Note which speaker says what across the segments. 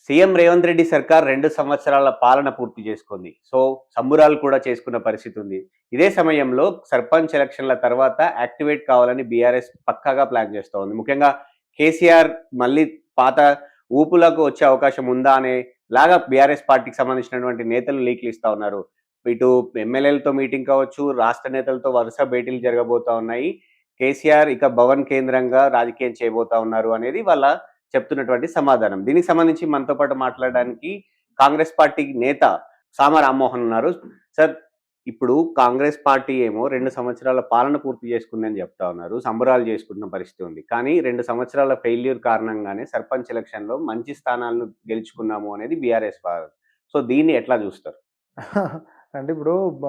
Speaker 1: CM Revanth Reddy సర్కార్ 2 సంవత్సరాల పాలన పూర్తి చేసుకుంది. సో, సంబురాలు కూడా చేసుకున్న పరిస్థితి ఉంది. ఇదే సమయంలో సర్పంచ్ ఎలక్షన్‌ల తర్వాత యాక్టివేట్ కావాలని బీఆర్ఎస్ పక్కాగా ప్లాన్ చేస్తా ఉంది. ముఖ్యంగా కేసీఆర్ మళ్ళీ పాత ఊపులకు వచ్చే అవకాశం ఉందా అనేలాగా బీఆర్ఎస్ పార్టీకి సంబంధించినటువంటి నేతలు లీకులు ఇస్తా ఉన్నారు. ఇటు ఎమ్మెల్యేలతో మీటింగ్ కావచ్చు, రాష్ట్ర నేతలతో వరుస భేటీలు జరగబోతా ఉన్నాయి. కేసీఆర్ ఇక భవన్ కేంద్రంగా రాజకీయం చేయబోతా ఉన్నారు అనేది వాళ్ళ చెప్తున్నటువంటి సమాధానం. దీనికి సంబంధించి మనతో పాటు మాట్లాడడానికి కాంగ్రెస్ పార్టీ నేత సామ రామ్మోహన్ ఉన్నారు. సార్, ఇప్పుడు కాంగ్రెస్ పార్టీ ఏమో 2 సంవత్సరాల పాలన పూర్తి చేసుకుందని చెప్తా ఉన్నారు. సంబరాలు చేసుకుంటున్న పరిస్థితి ఉంది. కానీ 2 సంవత్సరాల ఫెయిల్యూర్ కారణంగానే సర్పంచ్ ఎలక్షన్‌లో మంచి స్థానాలను గెలుచుకున్నాము అనేది బీఆర్ఎస్ వాదన. సో, దీన్ని ఎట్లా చూస్తారు?
Speaker 2: అంటే ఇప్పుడు బ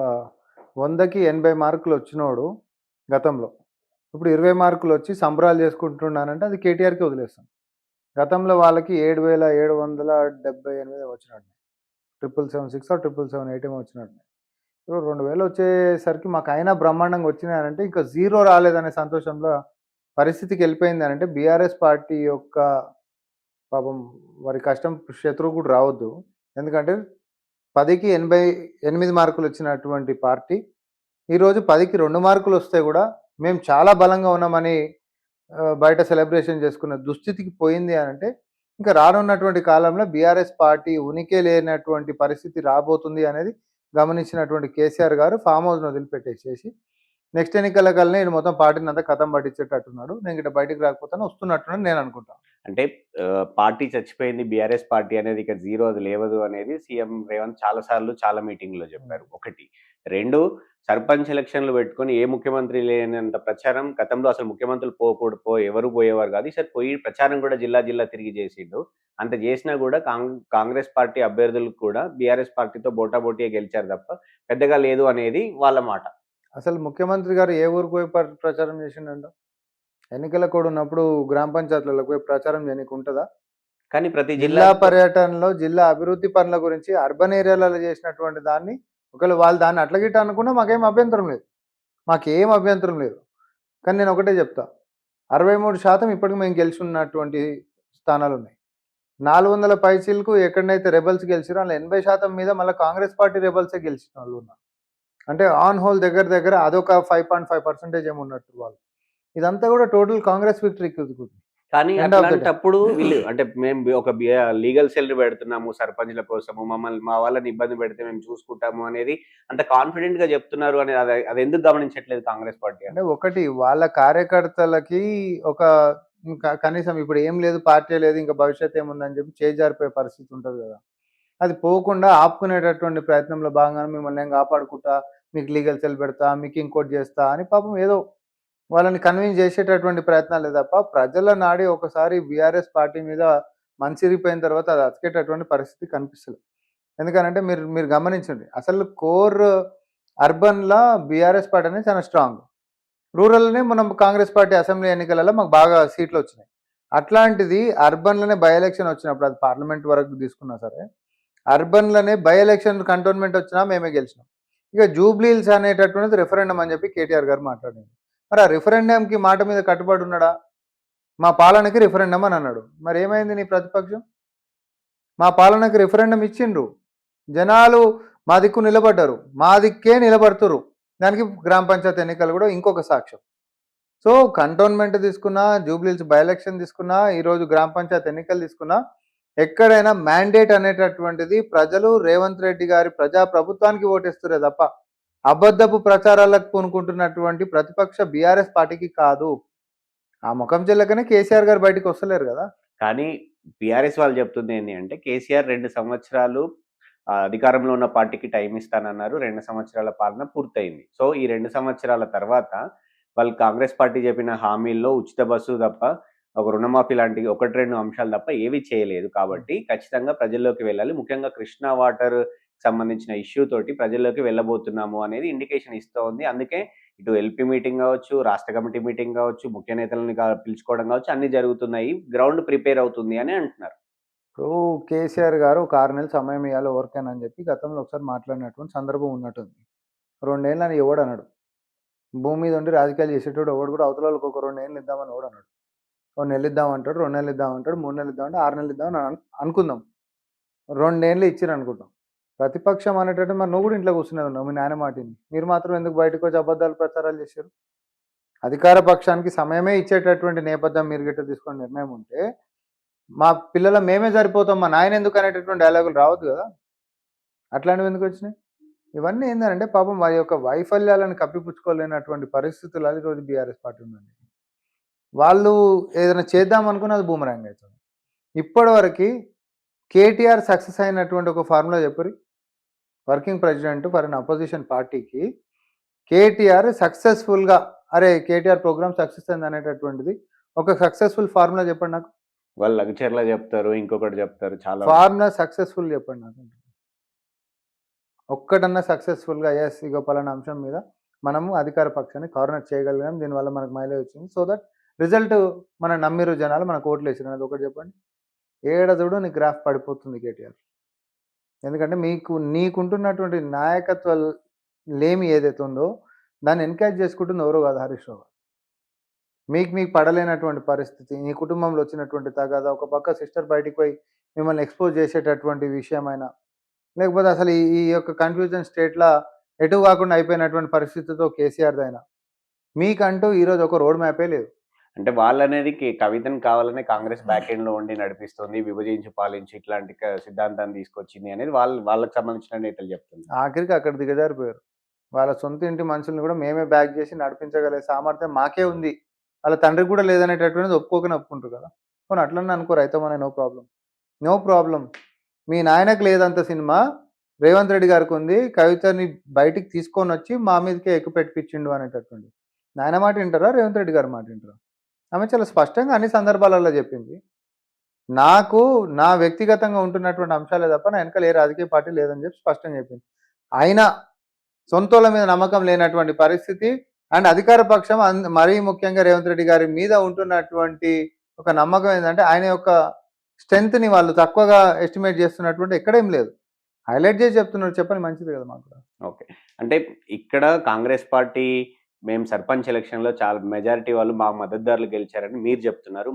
Speaker 2: 100కి 80 మార్కులొచ్చినోడు గతంలో, ఇప్పుడు 20 మార్కులొచ్చి సంబరాలు చేసుకుంటున్నానంటే అది కేటీఆర్‌కి వదిలేస్తాం. గతంలో వాళ్ళకి 7,778 వచ్చినట్టున్నాయి. 777 777 ఏమో వచ్చినట్టున్నాయి. ఇప్పుడు 2000 వచ్చేసరికి మాకు అయినా బ్రహ్మాండంగా వచ్చినాయనంటే ఇంకా జీరో రాలేదనే సంతోషంలో పరిస్థితికి వెళ్ళిపోయిందనంటే బీఆర్ఎస్ పార్టీ యొక్క పాపం వారి కష్టం శత్రువు కూడా రావద్దు. ఎందుకంటే 10కి 88 మార్కులు వచ్చినటువంటి పార్టీ ఈరోజు 10కి 2 మార్కులు వస్తే కూడా మేము చాలా బలంగా ఉన్నామని బయట సెలబ్రేషన్ చేసుకున్న దుస్థితికి పోయింది అనంటే ఇంకా రానున్నటువంటి కాలంలో బీఆర్ఎస్ పార్టీ ఉనికి లేనటువంటి పరిస్థితి రాబోతుంది అనేది గమనించినటువంటి కేసీఆర్ గారు ఫామ్ హౌస్ను వదిలిపెట్టేసేసి నెక్స్ట్ ఎన్నికల కల్లా నేను మొత్తం పార్టీని అంతా కథం పట్టించేటట్టున్నాడు. నేను ఇట్లా బయటికి రాకపోతాను వస్తున్నట్టున్నాడు నేను అనుకుంటాను.
Speaker 1: అంటే పార్టీ చచ్చిపోయింది. బీఆర్ఎస్ పార్టీ అనేది ఇక జీరో అది లేవదు అనేది సీఎం రేవంత్ చాలా సార్లు చాలా మీటింగ్‌లో చెప్పారు. ఒకటి. 2 సర్పంచ్ ఎలక్షన్‌లు పెట్టుకొని ఏ ముఖ్యమంత్రి లేనంత ప్రచారం గతంలో అసలు ముఖ్యమంత్రులు ఎవరు పోయేవారు కాదు. ఈసారి పోయి ప్రచారం కూడా జిల్లా జిల్లా తిరిగి చేసిండు. అంత చేసినా కూడా కాంగ్రెస్ పార్టీ అభ్యర్థులు కూడా బీఆర్ఎస్ పార్టీతో పోటాపోటీగా గెలిచారు తప్ప పెద్దగా లేదు అనేది వాళ్ళ మాట.
Speaker 2: అసలు ముఖ్యమంత్రి గారు ఏ ఊరికి పోయి ప్రచారం చేసిండంట? ఎన్నికల కోడ్ ఉన్నప్పుడు గ్రామ పంచాయతీలకు పోయి ప్రచారం చేయనీకి ఉంటుందా?
Speaker 1: కానీ ప్రతి
Speaker 2: జిల్లా పర్యటనలో జిల్లా అభివృద్ధి పనుల గురించి అర్బన్ ఏరియాలలో చేసినటువంటి దాన్ని ఒకవేళ వాళ్ళు దాన్ని అట్లా గిట్ట అనుకున్నా మాకేం అభ్యంతరం లేదు. మాకేం అభ్యంతరం లేదు. కానీ నేను ఒకటే చెప్తా, 63% ఇప్పటికి మేము గెలిచి ఉన్నటువంటి స్థానాలు ఉన్నాయి. 400 పైచీలకు ఎక్కడనైతే రెబల్స్ గెలిచిరో అందులో 80% మీద మళ్ళీ కాంగ్రెస్ పార్టీ రెబల్సే గెలిచిన వాళ్ళు ఉన్నారు. అంటే ఆన్ హోల్ దగ్గర దగ్గర అదొక 5.5% ఏమో ఉన్నట్టు వాళ్ళు. ఇదంతా కూడా టోటల్ కాంగ్రెస్ విక్టరీకి కుదుకుంది.
Speaker 1: కానీ అట్లాంటప్పుడు వీళ్ళు అంటే మేము ఒక లీగల్ సెల్ పెడుతున్నాము సర్పంచ్‌ల కోసము. మా వాళ్ళని ఇబ్బంది పెడితే మేము చూసుకుంటాము అనేది అంత కాన్ఫిడెంట్‌గా చెప్తున్నారు అని అది ఎందుకు గమనించట్లేదు కాంగ్రెస్ పార్టీ?
Speaker 2: అంటే ఒకటి వాళ్ళ కార్యకర్తలకి ఒక కనీసం ఇప్పుడు ఏం లేదు, పార్టీ లేదు, ఇంకా భవిష్యత్తు ఏముందని చెప్పి చేజారిపోయే పరిస్థితి ఉంటది కదా! అది పోకుండా ఆపుకునేటటువంటి ప్రయత్నంలో భాగంగానే మిమ్మల్ని నేను కాపాడుకుంటా, మీకు లీగల్ సెల్ పెడతా, మీకు ఇంకోటి చేస్తా అని పాపం ఏదో వాళ్ళని కన్విన్స్ చేసేటటువంటి ప్రయత్నాలే తప్ప ప్రజల నాడి ఒకసారి బీఆర్ఎస్ పార్టీ మీద మనసిరిగిపోయిన తర్వాత అది అతికేటటువంటి పరిస్థితి కనిపిస్తలేదు. ఎందుకనంటే మీరు మీరు గమనించండి, అసలు కోర్ అర్బన్‌లా బీఆర్ఎస్ పార్టీ అనేది చాలా స్ట్రాంగ్. రూరల్‌లోనే మనం కాంగ్రెస్ పార్టీ అసెంబ్లీ ఎన్నికలలో మాకు బాగా సీట్లు వచ్చినాయి. అట్లాంటిది అర్బన్‌లోనే బై ఎలక్షన్ వచ్చినప్పుడు అది పార్లమెంట్ వరకు తీసుకున్నా సరే, అర్బన్‌లోనే బై ఎలక్షన్ కంటోన్మెంట్ వచ్చినా మేమే గెలిచినాం. ఇక జూబ్లీ హిల్స్ అనేటటువంటిది రిఫరెండం అని చెప్పి కేటీఆర్ గారు మాట్లాడారు. మరి ఆ రిఫరెండంకి మాట మీద కట్టుబడి ఉన్నాడా? మా పాలనకి రిఫరెండం అని అన్నాడు. మరి ఏమైంది నీ ప్రతిపక్షం? మా పాలనకి రిఫరెండం ఇచ్చిండ్రు, జనాలు మా దిక్కు నిలబడ్డారు, మా దిక్కే నిలబడుతురు. దానికి గ్రామ పంచాయతీ ఎన్నికలు కూడా ఇంకొక సాక్ష్యం. సో కంటోన్మెంట్ తీసుకున్నా, జూబ్లీ హిల్స్ బై ఎలక్షన్ తీసుకున్నా, ఈరోజు గ్రామ పంచాయతీ ఎన్నికలు తీసుకున్నా, ఎక్కడైనా మ్యాండేట్ అనేటటువంటిది ప్రజలు రేవంత్ రెడ్డి గారి ప్రజా ప్రభుత్వానికి ఓటేస్తురే తప్ప అబద్ధపు ప్రచారాలకు పూనుకుంటున్నటువంటి ప్రతిపక్ష బీఆర్ఎస్ పార్టీకి కాదు. ఆ ముఖం చెల్లకనే కేసీఆర్ గారు బయటికి వస్తలేరు కదా!
Speaker 1: కానీ బీఆర్ఎస్ వాళ్ళు చెప్తుంది ఏంటి అంటే కేసీఆర్ 2 సంవత్సరాలు అధికారంలో ఉన్న పార్టీకి టైం ఇస్తానన్నారు. 2 సంవత్సరాల పాలన పూర్తయింది. సో, ఈ 2 సంవత్సరాల తర్వాత వాళ్ళు కాంగ్రెస్ పార్టీ చెప్పిన హామీల్లో ఉచిత బస్సు తప్ప, ఒక రుణమాఫీ లాంటి 1, 2 అంశాలు తప్ప ఏవి చేయలేదు. కాబట్టి ఖచ్చితంగా ప్రజల్లోకి వెళ్ళాలి. ముఖ్యంగా కృష్ణా వాటర్ సంబంధించిన ఇష్యూ తోటి ప్రజల్లోకి వెళ్ళబోతున్నాము అనేది ఇండికేషన్ ఇస్తూ ఉంది. అందుకే ఇటు ఎల్పీ మీటింగ్ కావచ్చు, రాష్ట్ర కమిటీ మీటింగ్ కావచ్చు, ముఖ్య నేతలని పిలుచుకోవడం కావచ్చు, అన్నీ జరుగుతున్నాయి. గ్రౌండ్ ప్రిపేర్ అవుతుంది అని అంటున్నారు.
Speaker 2: ఇప్పుడు కేసీఆర్ గారు ఒక 6 నెలలు సమయం ఇవ్వాలి ఎవరికైనా అని చెప్పి గతంలో ఒకసారి మాట్లాడినటువంటి సందర్భం ఉన్నట్టుంది. 2 ఏళ్ళని ఎవడు అన్నాడు. భూమి మీద ఉండి రాజకీయాలు చేసేటోడు ఎవడు కూడా అవతల వాళ్ళకి ఒక 2 ఏళ్ళు ఇద్దామని ఎవడు అన్నాడు. 1 నెల ఇద్దామంటాడు, 2 నెలలు ఇద్దామంటాడు, 3 నెలలు ఇద్దామంటే 6 నెలలు ఇద్దామని అనుకుందాం. 2 ఏళ్ళు ఇచ్చిర్రు అనుకుంటాం. ప్రతిపక్షం అనేటట్టు మరి నువ్వు కూడా ఇంట్లో కూర్చునేది ఉన్నావు మీ నాయన మాటిని. మీరు మాత్రం ఎందుకు బయటకు వచ్చి అబద్ధాలు ప్రచారాలు చేశారు? అధికార పక్షానికి సమయమే ఇచ్చేటటువంటి నేపథ్యం మీరు గిట్ట తీసుకున్న నిర్ణయం ఉంటే, మా పిల్లల మేమే సరిపోతాం మా నాయన ఎందుకు అనేటటువంటి డైలాగులు రావద్దు కదా! అట్లాంటివి ఎందుకు వచ్చినాయి? ఇవన్నీ ఏంటంటే పాపం వారి యొక్క వైఫల్యాలను కప్పిపుచ్చుకోలేనటువంటి పరిస్థితులలో ఈరోజు బీఆర్ఎస్ పార్టీ ఉందండి. వాళ్ళు ఏదైనా చేద్దాం అనుకున్న అది బూమరాంగ్ అవుతుంది. ఇప్పటివరకు కేటీఆర్ సక్సెస్ అయినటువంటి ఒక ఫార్ములా చెప్పరు. Working president for an opposition పార్టీకి కేటీఆర్ సక్సెస్ఫుల్గా అరే కేటీఆర్ ప్రోగ్రామ్ సక్సెస్ అయింది అనేటటువంటిది ఒక సక్సెస్ఫుల్ ఫార్ములా చెప్పండి నాకు.
Speaker 1: వాళ్ళు లగ్చర్లా చెప్తారు, ఇంకొకటి చెప్తారు, చాలా
Speaker 2: ఫార్ములా సక్సెస్ఫుల్ చెప్పండి నాకు. ఒక్కటన్నా సక్సెస్ఫుల్గా ఎస్ ఇగో పలానా అంశం మీద మనము అధికార పక్షాన్ని కార్నర్ చేయగలిగాం, దీనివల్ల మనకు మైలేజ్ వచ్చింది, సో దట్ రిజల్ట్ మన నమ్మిరు జనాలు మనకు ఓట్లు వేసారు అనేది ఒకటి చెప్పండి. ఏడదుడు నీ గ్రాఫ్ పడిపోతుంది కేటీఆర్. ఎందుకంటే నీకుంటున్నటువంటి నాయకత్వ లేమి ఏదైతే ఉందో దాన్ని ఎన్కరేజ్ చేసుకుంటుంది ఎవరో కాదు, హరీష్ రావు. మీకు పడలేనటువంటి పరిస్థితి, నీ కుటుంబంలో వచ్చినటువంటి తగాదా, ఒక పక్క సిస్టర్ బయటికి పోయి మిమ్మల్ని ఎక్స్పోజ్ చేసేటటువంటి విషయమైనా, లేకపోతే అసలు ఈ యొక్క కన్ఫ్యూజన్ స్టేట్లో ఎటు కాకుండా అయిపోయినటువంటి పరిస్థితితో కేసీఆర్ది అయినా, మీకంటూ ఈరోజు ఒక రోడ్ మ్యాపే లేదు.
Speaker 1: అంటే వాళ్ళనేది కవితను కావాలనే కాంగ్రెస్ బ్యాక్ ఎండ్ లో ఉండి నడిపిస్తుంది, విభజించి పాలించి ఇట్లాంటి సిద్ధాంతాన్ని తీసుకొచ్చింది అనేది వాళ్ళకి సంబంధించిన నేతలు చెప్తుంది.
Speaker 2: ఆఖరికి అక్కడ దిగజారిపోయారు. వాళ్ళ సొంత ఇంటి మనుషుల్ని కూడా మేమే బ్యాక్ చేసి నడిపించగలిగే సామర్థ్యం మాకే ఉంది, వాళ్ళ తండ్రికి కూడా లేదనేటటువంటిది ఒప్పుకుంటారు కదా. పోనీ అట్లనే అనుకోరు అయితే మన నో ప్రాబ్లం. మీ నాయనకు లేదంత సినిమా రేవంత్ రెడ్డి గారికి ఉంది, కవితని బయటికి తీసుకొని వచ్చి మా మీదకే ఎక్కువ పెట్టిపించిండు అనేటటువంటి. నాయన మాట వింటారా, రేవంత్ రెడ్డి గారి మాట వింటారా? ఆమె చాలా స్పష్టంగా అన్ని సందర్భాలలో చెప్పింది, నాకు నా వ్యక్తిగతంగా ఉంటున్నటువంటి అంశాలే తప్ప నా వెనకాల ఏ రాజకీయ పార్టీ లేదని చెప్పి స్పష్టంగా చెప్పింది. అయినా సొంతోళ్ళ మీద నమ్మకం లేనటువంటి పరిస్థితి అండ్ అధికార పక్షం మరీ ముఖ్యంగా రేవంత్ రెడ్డి గారి మీద ఉంటున్నటువంటి ఒక నమ్మకం ఏంటంటే ఆయన యొక్క స్ట్రెంగ్త్ని వాళ్ళు తక్కువగా ఎస్టిమేట్ చేస్తున్నటువంటి ఎక్కడేం లేదు, హైలైట్ చేసి చెప్తున్నారు. చెప్పని మంచిది కదా మాకు.
Speaker 1: ఓకే, అంటే ఇక్కడ కాంగ్రెస్ పార్టీ మేము సర్పంచ్ ఎలక్షన్లో చాలా మెజారిటీ వాళ్ళు మా మద్దతుదారులు గెలిచారని మీరు చెప్తున్నారు,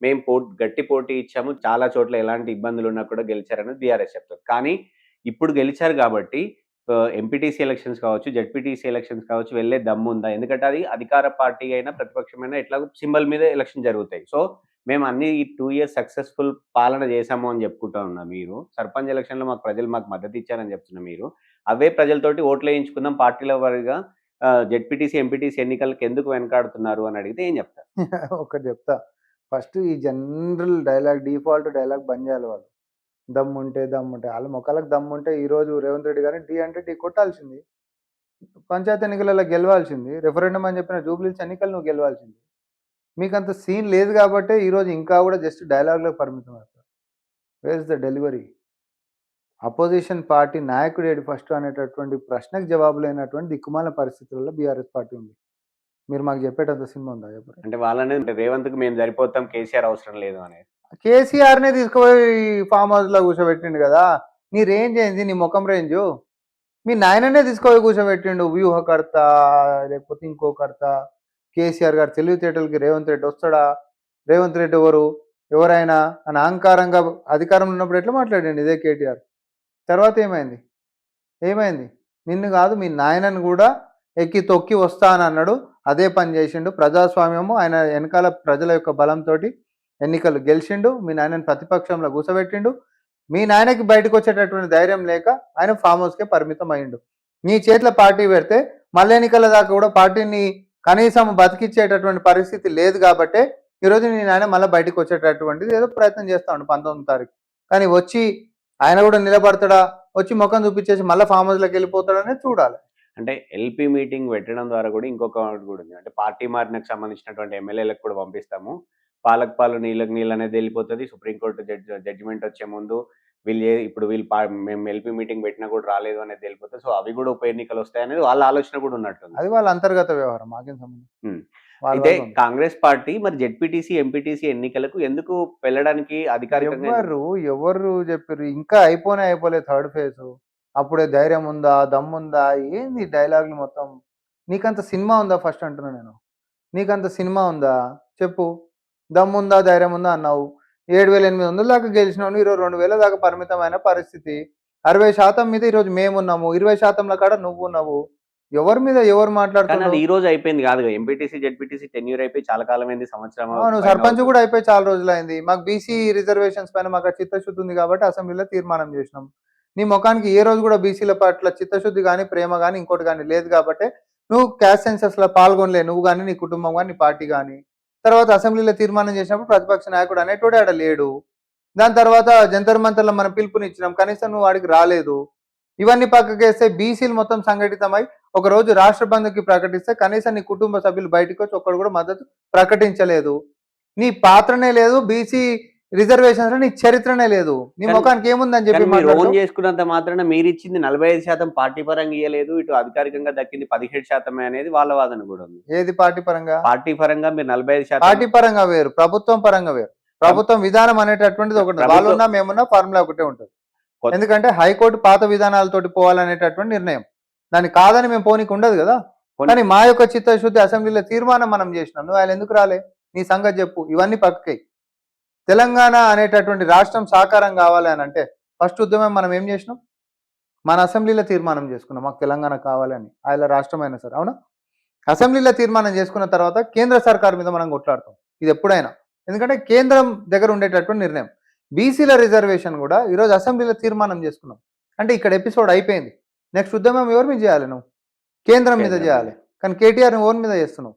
Speaker 1: మేము గట్టి పోటీ ఇచ్చాము, చాలా చోట్ల ఎలాంటి ఇబ్బందులు ఉన్నా కూడా గెలిచారని బీఆర్ఎస్ చెప్తారు. కానీ ఇప్పుడు గెలిచారు కాబట్టి ఎంపీటీసీ ఎలక్షన్స్ కావచ్చు, జెడ్పీటీసీ ఎలక్షన్స్ కావచ్చు వెళ్ళే దమ్ము ఉందా? ఎందుకంటే అది అధికార పార్టీ అయినా ప్రతిపక్షమైనా ఎట్లా సింబల్ మీద ఎలక్షన్ జరుగుతాయి. సో మేము అన్ని ఈ 2 years సక్సెస్ఫుల్ పాలన చేశాము అని చెప్పుకుంటా ఉన్నా మీరు. సర్పంచ్ ఎలక్షన్లో ప్రజలు మాకు మద్దతు ఇచ్చారని చెప్తున్నా మీరు. అవే ప్రజలతోటి ఓట్లు వేయించుకుందాం పార్టీల వారిగా జెడ్పీటీసీ ఎంపీటీసీ ఎన్నికలకు ఎందుకు వెనకాడుతున్నారు అని అడిగితే ఏం చెప్తారు?
Speaker 2: ఒకటి చెప్తా, ఫస్ట్ ఈ జనరల్ డైలాగ్ డిఫాల్ట్ డైలాగ్ బంద్ చేయాలి. వాళ్ళు దమ్ముంటే వాళ్ళ మొక్కలకు దమ్ముంటే ఈరోజు రేవంత్ రెడ్డి గారిని టీ అంటే టీ కొట్టాల్సింది, పంచాయతీ ఎన్నికలలో గెలవాల్సింది, రెఫరెండం అని చెప్పిన జూబ్లీస్ ఎన్నికలు నువ్వు గెలవాల్సింది. మీకు అంత సీన్ లేదు కాబట్టి ఈరోజు ఇంకా కూడా జస్ట్ డైలాగ్లకు పరిమితం అవుతారు. Where is the delivery? Opposition party నాయకుడు ఏడు ఫస్ట్ అనేటటువంటి ప్రశ్నకు జవాబు లేనటువంటి దిక్కుమాల పరిస్థితుల్లో బీఆర్ఎస్ పార్టీ ఉంది. మీరు మాకు చెప్పేటంత సినిమా ఉందా చెప్పండి?
Speaker 1: అంటే వాళ్ళనే రేవంత్కి మేము సరిపోతాం, కేసీఆర్ అవసరం లేదు అనేది.
Speaker 2: కేసీఆర్నే తీసుకుపోయి ఫామ్ హౌస్లో కూర్చోబెట్టిండు కదా, నీ రేంజ్ ఏంది, నీ ముఖం రేంజు? మీ నాయననే తీసుకుపోయి కూర్చోబెట్టిండు, వ్యూహకర్త లేకపోతే ఇంకోకర్త. కేసీఆర్ గారు తెలివితేటలకి రేవంత్ రెడ్డి వస్తాడా, రేవంత్ రెడ్డి ఎవరైనా అని అహంకారంగా అధికారంలో ఉన్నప్పుడు ఎట్లా మాట్లాడండి ఇదే కేటీఆర్. తర్వాత ఏమైంది? నిన్ను కాదు మీ నాయనను కూడా ఎక్కి తొక్కి వస్తా అని అన్నాడు, అదే పని చేసిండు. ప్రజాస్వామ్యము ఆయన వెనకాల ప్రజల యొక్క బలంతో ఎన్నికలు గెలిచిండు, మీ నాయనని ప్రతిపక్షంలో కూర్చోబెట్టిండు. మీ నాయనకి బయటకు వచ్చేటటువంటి ధైర్యం లేక ఆయన ఫామ్ హౌస్కే పరిమితం అయ్యిండు. నీ చేతిలో పార్టీ పెడితే మళ్ళీ ఎన్నికల దాకా కూడా పార్టీని కనీసం బతికిచ్చేటటువంటి పరిస్థితి లేదు కాబట్టే ఈరోజు నీ నాయన మళ్ళీ బయటకు వచ్చేటటువంటిది ఏదో ప్రయత్నం చేస్తా ఉండు 19వ తారీఖు. కానీ వచ్చి ఆయన కూడా నిలబడతాడా, వచ్చి ముఖం చూపించేసి మళ్ళీ ఫామ్ హౌస్లోకి వెళ్ళిపోతాడనే చూడాలి.
Speaker 1: అంటే ఎల్పీ మీటింగ్ పెట్టడం ద్వారా కూడా ఇంకొక కూడా ఉంది, అంటే పార్టీ మారినకు సంబంధించినటువంటి ఎమ్మెల్యేలకు కూడా పంపిస్తాము, పాలకు పాలు నీళ్ళకి నీళ్ళు అనేది వెళ్ళిపోతుంది, సుప్రీంకోర్టు జడ్జిమెంట్ వచ్చే ముందు వీళ్ళు మేము ఎల్పీ మీటింగ్ పెట్టినా కూడా రాలేదు అనేది వెళ్ళిపోతుంది, సో అవి కూడా ఉప ఎన్నికలు వస్తాయనేది వాళ్ళ ఆలోచన కూడా ఉన్నట్టుంది.
Speaker 2: అది వాళ్ళ అంతర్గత వ్యవహారం, మాకేం సంబంధం.
Speaker 1: అయితే కాంగ్రెస్ పార్టీ మరి జెడ్పీటీసీ ఎంపీటీసీ ఎన్నికలకు ఎందుకు వెళ్ళడానికి అధికారికంగా
Speaker 2: ఎవరు చెప్పారు? ఇంకా అయిపోలేదు థర్డ్ ఫేజ్, అప్పుడే ధైర్యం ఉందా, దమ్ముందా, ఏంది డైలాగులు మొత్తం? నీకంత సినిమా ఉందా ఫస్ట్ అంటున్నా నేను, నీకంత సినిమా ఉందా చెప్పు. దమ్ముందా ధైర్యం ఉందా అన్నావు, 7,800 దాకా గెలిచినావు, ఈరోజు 2,000 దాకా పరిమితమైన పరిస్థితి. 60% మీద ఈరోజు మేమున్నాము, 20% కాడ నువ్వు ఉన్నావు. ఎవరి మీద ఎవరు
Speaker 1: కానీ అది
Speaker 2: మాట్లాడుతున్నావు?
Speaker 1: ఈ రోజు అయిపోయింది కాదుగా. ఎంపీటీసీ, జెడ్పీటీసీ టెన్యూర్ అయిపోయి చాలా కాలమైంది. సంవత్సరం
Speaker 2: నువ్వు
Speaker 1: పైన
Speaker 2: సర్పంచ్
Speaker 1: అవుతుంది.
Speaker 2: కూడా అయిపోయి చాలా రోజులైంది. మాకు బీసీ రిజర్వేషన్స్ పైన మాకు చిత్తశుద్ధి ఉంది కాబట్టి అసెంబ్లీలో తీర్మానం చేసినాం. నీ ముఖానికి ఏ రోజు కూడా బీసీల పట్ల చిత్తశుద్ధి కానీ, ప్రేమ కానీ, ఇంకోటి కానీ లేదు కాబట్టి నువ్వు క్యాస్ట్ సెన్సస్ లో పాల్గొనలే, నువ్వు కానీ, నీ కుటుంబం కానీ, నీ పార్టీ కానీ. తర్వాత అసెంబ్లీలో తీర్మానం చేసినప్పుడు ప్రతిపక్ష నాయకుడు అనేటోడే ఆడ లేడు. దాని తర్వాత జంతర్ మంతర్లో మనం పిలుపునిచ్చినాం, కనీసం నువ్వు వాడికి రాలేదు. ఇవన్నీ పక్కకేస్తే బీసీలు మొత్తం సంఘటితమై ఒక రోజు రాష్ట్ర బంధుకి ప్రకటిస్తే కనీసం నీ కుటుంబ సభ్యులు బయటకు వచ్చి ఒక్కడు కూడా మద్దతు ప్రకటించలేదు. నీ పాత్రనే లేదు, బీసీ రిజర్వేషన్స్ లో నీ చరిత్రనే లేదు. నీ
Speaker 1: కానీ-
Speaker 2: ముఖానికి ఏముందని చెప్పి
Speaker 1: కానీ మీరు ఓన్
Speaker 2: మాట్లాడుతావు?
Speaker 1: చేసుకున్నంత మాత్రాన మీరు ఇచ్చింది 45% పార్టీ పరంగా ఇయ్యలేదు, ఇటు అధికారికంగా దక్కింది 17% అనేది వాళ్ళ వాదన కూడా ఉంది.
Speaker 2: ఏది పార్టీ పరంగా?
Speaker 1: పార్టీ పరంగా మీరు 45%
Speaker 2: పార్టీ పరంగా వేరు, ప్రభుత్వం పరంగా వేరు. ప్రభుత్వం విధానం అనేటటువంటిది ఒకటి,
Speaker 1: ప్రభుత్వం-
Speaker 2: వాళ్ళున్నా మేమున్నా ఫార్ములా ఒకటే ఉంటుంది.
Speaker 1: కొత్త-
Speaker 2: ఎందుకంటే హైకోర్టు పాత విధానాలతోటి పోవాలనేటటువంటి నిర్ణయం, దాన్ని కాదని మేము పోనీకి ఉండదు కదా. కానీ మా యొక్క చిత్తశుద్ధి అసెంబ్లీలో తీర్మానం మనం చేసినాం, నువ్వు ఆయన ఎందుకు రాలే? నీ సంగతి చెప్పు. ఇవన్నీ పక్కకి. తెలంగాణ అనేటటువంటి రాష్ట్రం సాకారం కావాలి అని అంటే ఫస్ట్ ఉద్యమం మనం ఏం చేసినాం? మన అసెంబ్లీలో తీర్మానం చేసుకున్నాం మాకు తెలంగాణ కావాలని, ఆయన రాష్ట్రం అయినా సరే, అవునా? అసెంబ్లీలో తీర్మానం చేసుకున్న తర్వాత కేంద్ర సర్కార్ మీద మనం కొట్లాడతాం, ఇది ఎప్పుడైనా. ఎందుకంటే కేంద్రం దగ్గర ఉండేటటువంటి నిర్ణయం. బీసీల రిజర్వేషన్ కూడా ఈరోజు అసెంబ్లీలో తీర్మానం చేసుకున్నాం అంటే ఇక్కడ ఎపిసోడ్ అయిపోయింది. నెక్స్ట్ ఉద్యమం ఎవరి మీద చేయాలి? నువ్వు కేంద్రం మీద
Speaker 1: కేంద్రం
Speaker 2: చేయాలి. కానీ కేటీఆర్ ఓన్ మీద చేస్తున్నావు,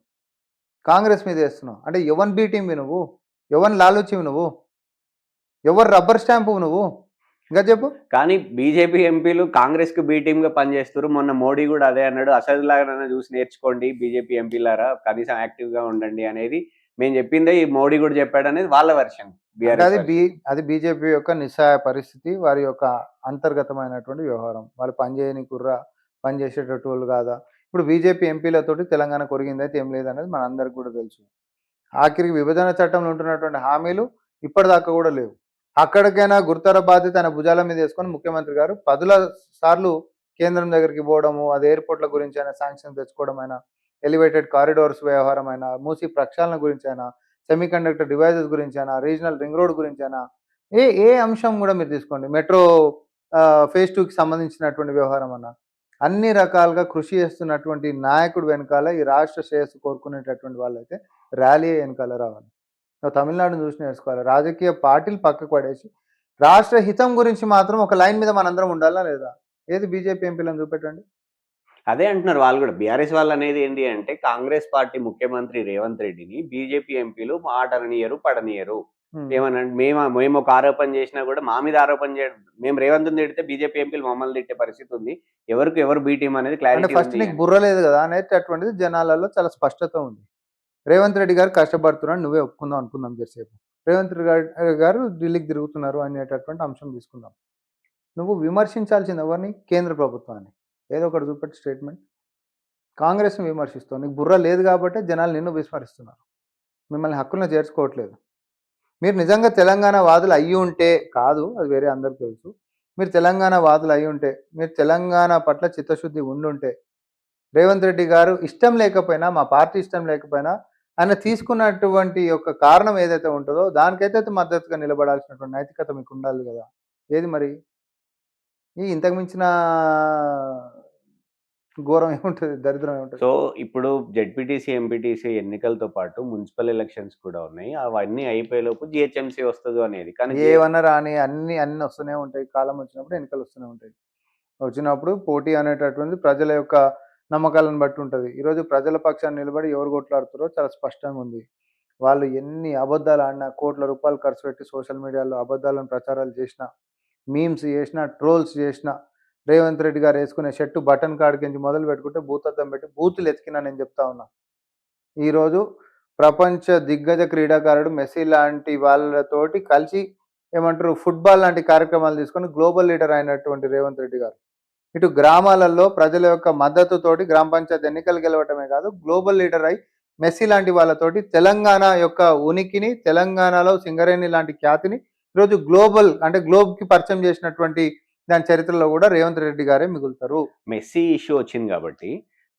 Speaker 2: కాంగ్రెస్ మీద చేస్తున్నావు. అంటే ఎవరిని బీ టీంవి నువ్వు? ఎవరిని లాలూచివి నువ్వు? ఎవరు రబ్బర్ స్టాంపు నువ్వు? ఇంకా చెప్పు.
Speaker 1: కానీ బీజేపీ ఎంపీలు కాంగ్రెస్ కు బీ టీమ్ గా పనిచేస్తారు. మొన్న మోడీ కూడా అదే అన్నాడు, అసలులాగా చూసి నేర్చుకోండి బీజేపీ ఎంపీలారా, కనీసం యాక్టివ్ గా ఉండండి అనేది మేము చెప్పిందే ఈ మోడీ కూడా చెప్పాడు అనేది వాళ్ళ వెర్షన్.
Speaker 2: అంటే అది బీజేపీ యొక్క నిస్సహాయ పరిస్థితి, వారి యొక్క అంతర్గతమైనటువంటి వ్యవహారం. వాళ్ళు పనిచేయని కుర్రా, పనిచేసేటట్టు వాళ్ళు కాదా? ఇప్పుడు బీజేపీ ఎంపీలతోటి తెలంగాణ కొరిగింది అయితే ఏం లేదనేది మనందరికి కూడా తెలుసు. ఆఖరికి విభజన చట్టంలో ఉంటున్నటువంటి హామీలు ఇప్పటిదాకా కూడా లేవు. అక్కడికైనా గుర్తర బాధ్యత ఆయన భుజాల మీద వేసుకొని ముఖ్యమంత్రి గారు 10 సార్లు కేంద్రం దగ్గరికి పోవడము, అది ఎయిర్పోర్ట్ల గురించి అయినా శాంక్షన్ తెచ్చుకోవడం అయినా, ఎలివేటెడ్ కారిడార్స్ వ్యవహారం అయినా, మూసి ప్రక్షాళన గురించి అయినా, సెమీ కండక్టర్ డివైజెస్ గురించి అయినా, రీజనల్ రింగ్ రోడ్ గురించి అయినా, ఏ అంశం కూడా మీరు తీసుకోండి, మెట్రో ఫేజ్ 2కి సంబంధించినటువంటి వ్యవహారం అన్నా, అన్ని రకాలుగా కృషి చేస్తున్నటువంటి నాయకుడు వెనకాల ఈ రాష్ట్ర శ్రేయస్సు కోరుకునేటటువంటి వాళ్ళైతే ర్యాలీ వెనకాల రావాలి. నువ్వు తమిళనాడుని చూసి నేర్చుకోవాలి. రాజకీయ పార్టీలు పక్కకు పడేసి రాష్ట్ర హితం గురించి మాత్రం ఒక లైన్ మీద మనందరం ఉండాలా లేదా? ఏది బీజేపీ ఎంపీలను చూపెట్టండి.
Speaker 1: అదే అంటున్నారు వాళ్ళు కూడా. బీఆర్ఎస్ వాళ్ళు అనేది ఏంటి అంటే కాంగ్రెస్ పార్టీ ముఖ్యమంత్రి రేవంత్ రెడ్డిని బీజేపీ ఎంపీలు మాటననియరు, పడనియరు. ఏమనంటే మేము ఒక ఆరోపణ చేసినా కూడా మా మీద ఆరోపణ చేయడం, మేము రేవంత్ తిడితే బీజేపీ ఎంపీలు మమ్మల్ని తిట్టే పరిస్థితి ఉంది. ఎవరు బీ టీం అనేది
Speaker 2: అంటే
Speaker 1: క్లారిటీ
Speaker 2: ఫస్ట్ నీకు బుర్ర లేదు కదా అనేటటువంటిది జనాలలో చాలా స్పష్టత ఉంది. రేవంత్ రెడ్డి గారు కష్టపడుతున్నాడు, నువ్వే ఒప్పుకుందాం అనుకుందాం చేసేపు. రేవంత్ రెడ్డి గారు ఢిల్లీకి తిరుగుతున్నారు అనేటటువంటి అంశం తీసుకుందాం. నువ్వు విమర్శించాల్సింది ఎవరిని? కేంద్ర ప్రభుత్వాన్ని. ఏదో ఒకటి చూపెట్టి స్టేట్మెంట్. కాంగ్రెస్ని విమర్శిస్తావు, నీకు బుర్ర లేదు కాబట్టి జనాలు నిన్ను విస్మరిస్తున్నారు, మిమ్మల్ని హక్కులను చేర్చుకోవట్లేదు. మీరు నిజంగా తెలంగాణ వాదులు అయ్యి ఉంటే, కాదు అది వేరే అందరికీ తెలుసు, మీరు తెలంగాణ వాదులు అయ్యి ఉంటే, మీరు తెలంగాణ పట్ల చిత్తశుద్ధి ఉండుంటే, రేవంత్ రెడ్డి గారు ఇష్టం లేకపోయినా, మా పార్టీ ఇష్టం లేకపోయినా, ఆయన తీసుకున్నటువంటి యొక్క కారణం ఏదైతే ఉంటుందో దానికైతే మద్దతుగా నిలబడాల్సినటువంటి నైతికత మీకు ఉండాలి కదా. ఏది మరి? ఇంతకు మించిన ఘోరం ఏముంటుంది, దరిద్రం ఏముంటుంది?
Speaker 1: సో ఇప్పుడు జెడ్పీటీసీ, ఎంపీటీసీ ఎన్నికలతో పాటు మున్సిపల్ ఎలక్షన్స్ కూడా ఉన్నాయి. అవన్నీ అయిపోయేలోపు జిహెచ్ఎంసీ వస్తుంది అనేది. కానీ
Speaker 2: ఏమన్నా రాని అన్ని వస్తూనే ఉంటాయి. కాలం వచ్చినప్పుడు ఎన్నికలు వస్తూనే ఉంటాయి. వచ్చినప్పుడు పోటీ అనేటటువంటిది ప్రజల యొక్క నమ్మకాలను బట్టి ఉంటుంది. ఈరోజు ప్రజల పక్షాన్ని నిలబడి ఎవరు కొట్లాడుతారో చాలా స్పష్టంగా ఉంది. వాళ్ళు ఎన్ని అబద్ధాలు ఆడినా, కోట్ల రూపాయలు ఖర్చు పెట్టి సోషల్ మీడియాలో అబద్ధాలను ప్రచారాలు చేసిన, మీమ్స్ చేసిన, ట్రోల్స్ చేసిన, రేవంత్ రెడ్డి గారు వేసుకునే షర్టు బటన్ కాడికి మొదలు పెట్టుకుంటే భూతద్దం పెట్టి బూతులు ఎతికినా నేను చెప్తా ఉన్నా. ఈరోజు ప్రపంచ దిగ్గజ క్రీడాకారుడు మెస్సీ లాంటి వాళ్ళతోటి కలిసి ఏమంటారు ఫుట్బాల్ లాంటి కార్యక్రమాలు తీసుకొని గ్లోబల్ లీడర్ అయినటువంటి రేవంత్ రెడ్డి గారు ఇటు గ్రామాలలో ప్రజల యొక్క మద్దతుతోటి గ్రామ పంచాయతీ ఎన్నికలు గెలవటమే కాదు, గ్లోబల్ లీడర్ అయి మెస్సీ లాంటి వాళ్ళతోటి తెలంగాణ యొక్క ఉనికిని, తెలంగాణలో సింగరేణి లాంటి ఖ్యాతిని ఈరోజు గ్లోబల్ అంటే గ్లోబ్కి పరిచయం చేసినటువంటి దాని చరిత్రలో కూడా రేవంత్ రెడ్డి గారే మిగులుతారు.
Speaker 1: మెస్సీ ఇష్యూ వచ్చింది కాబట్టి,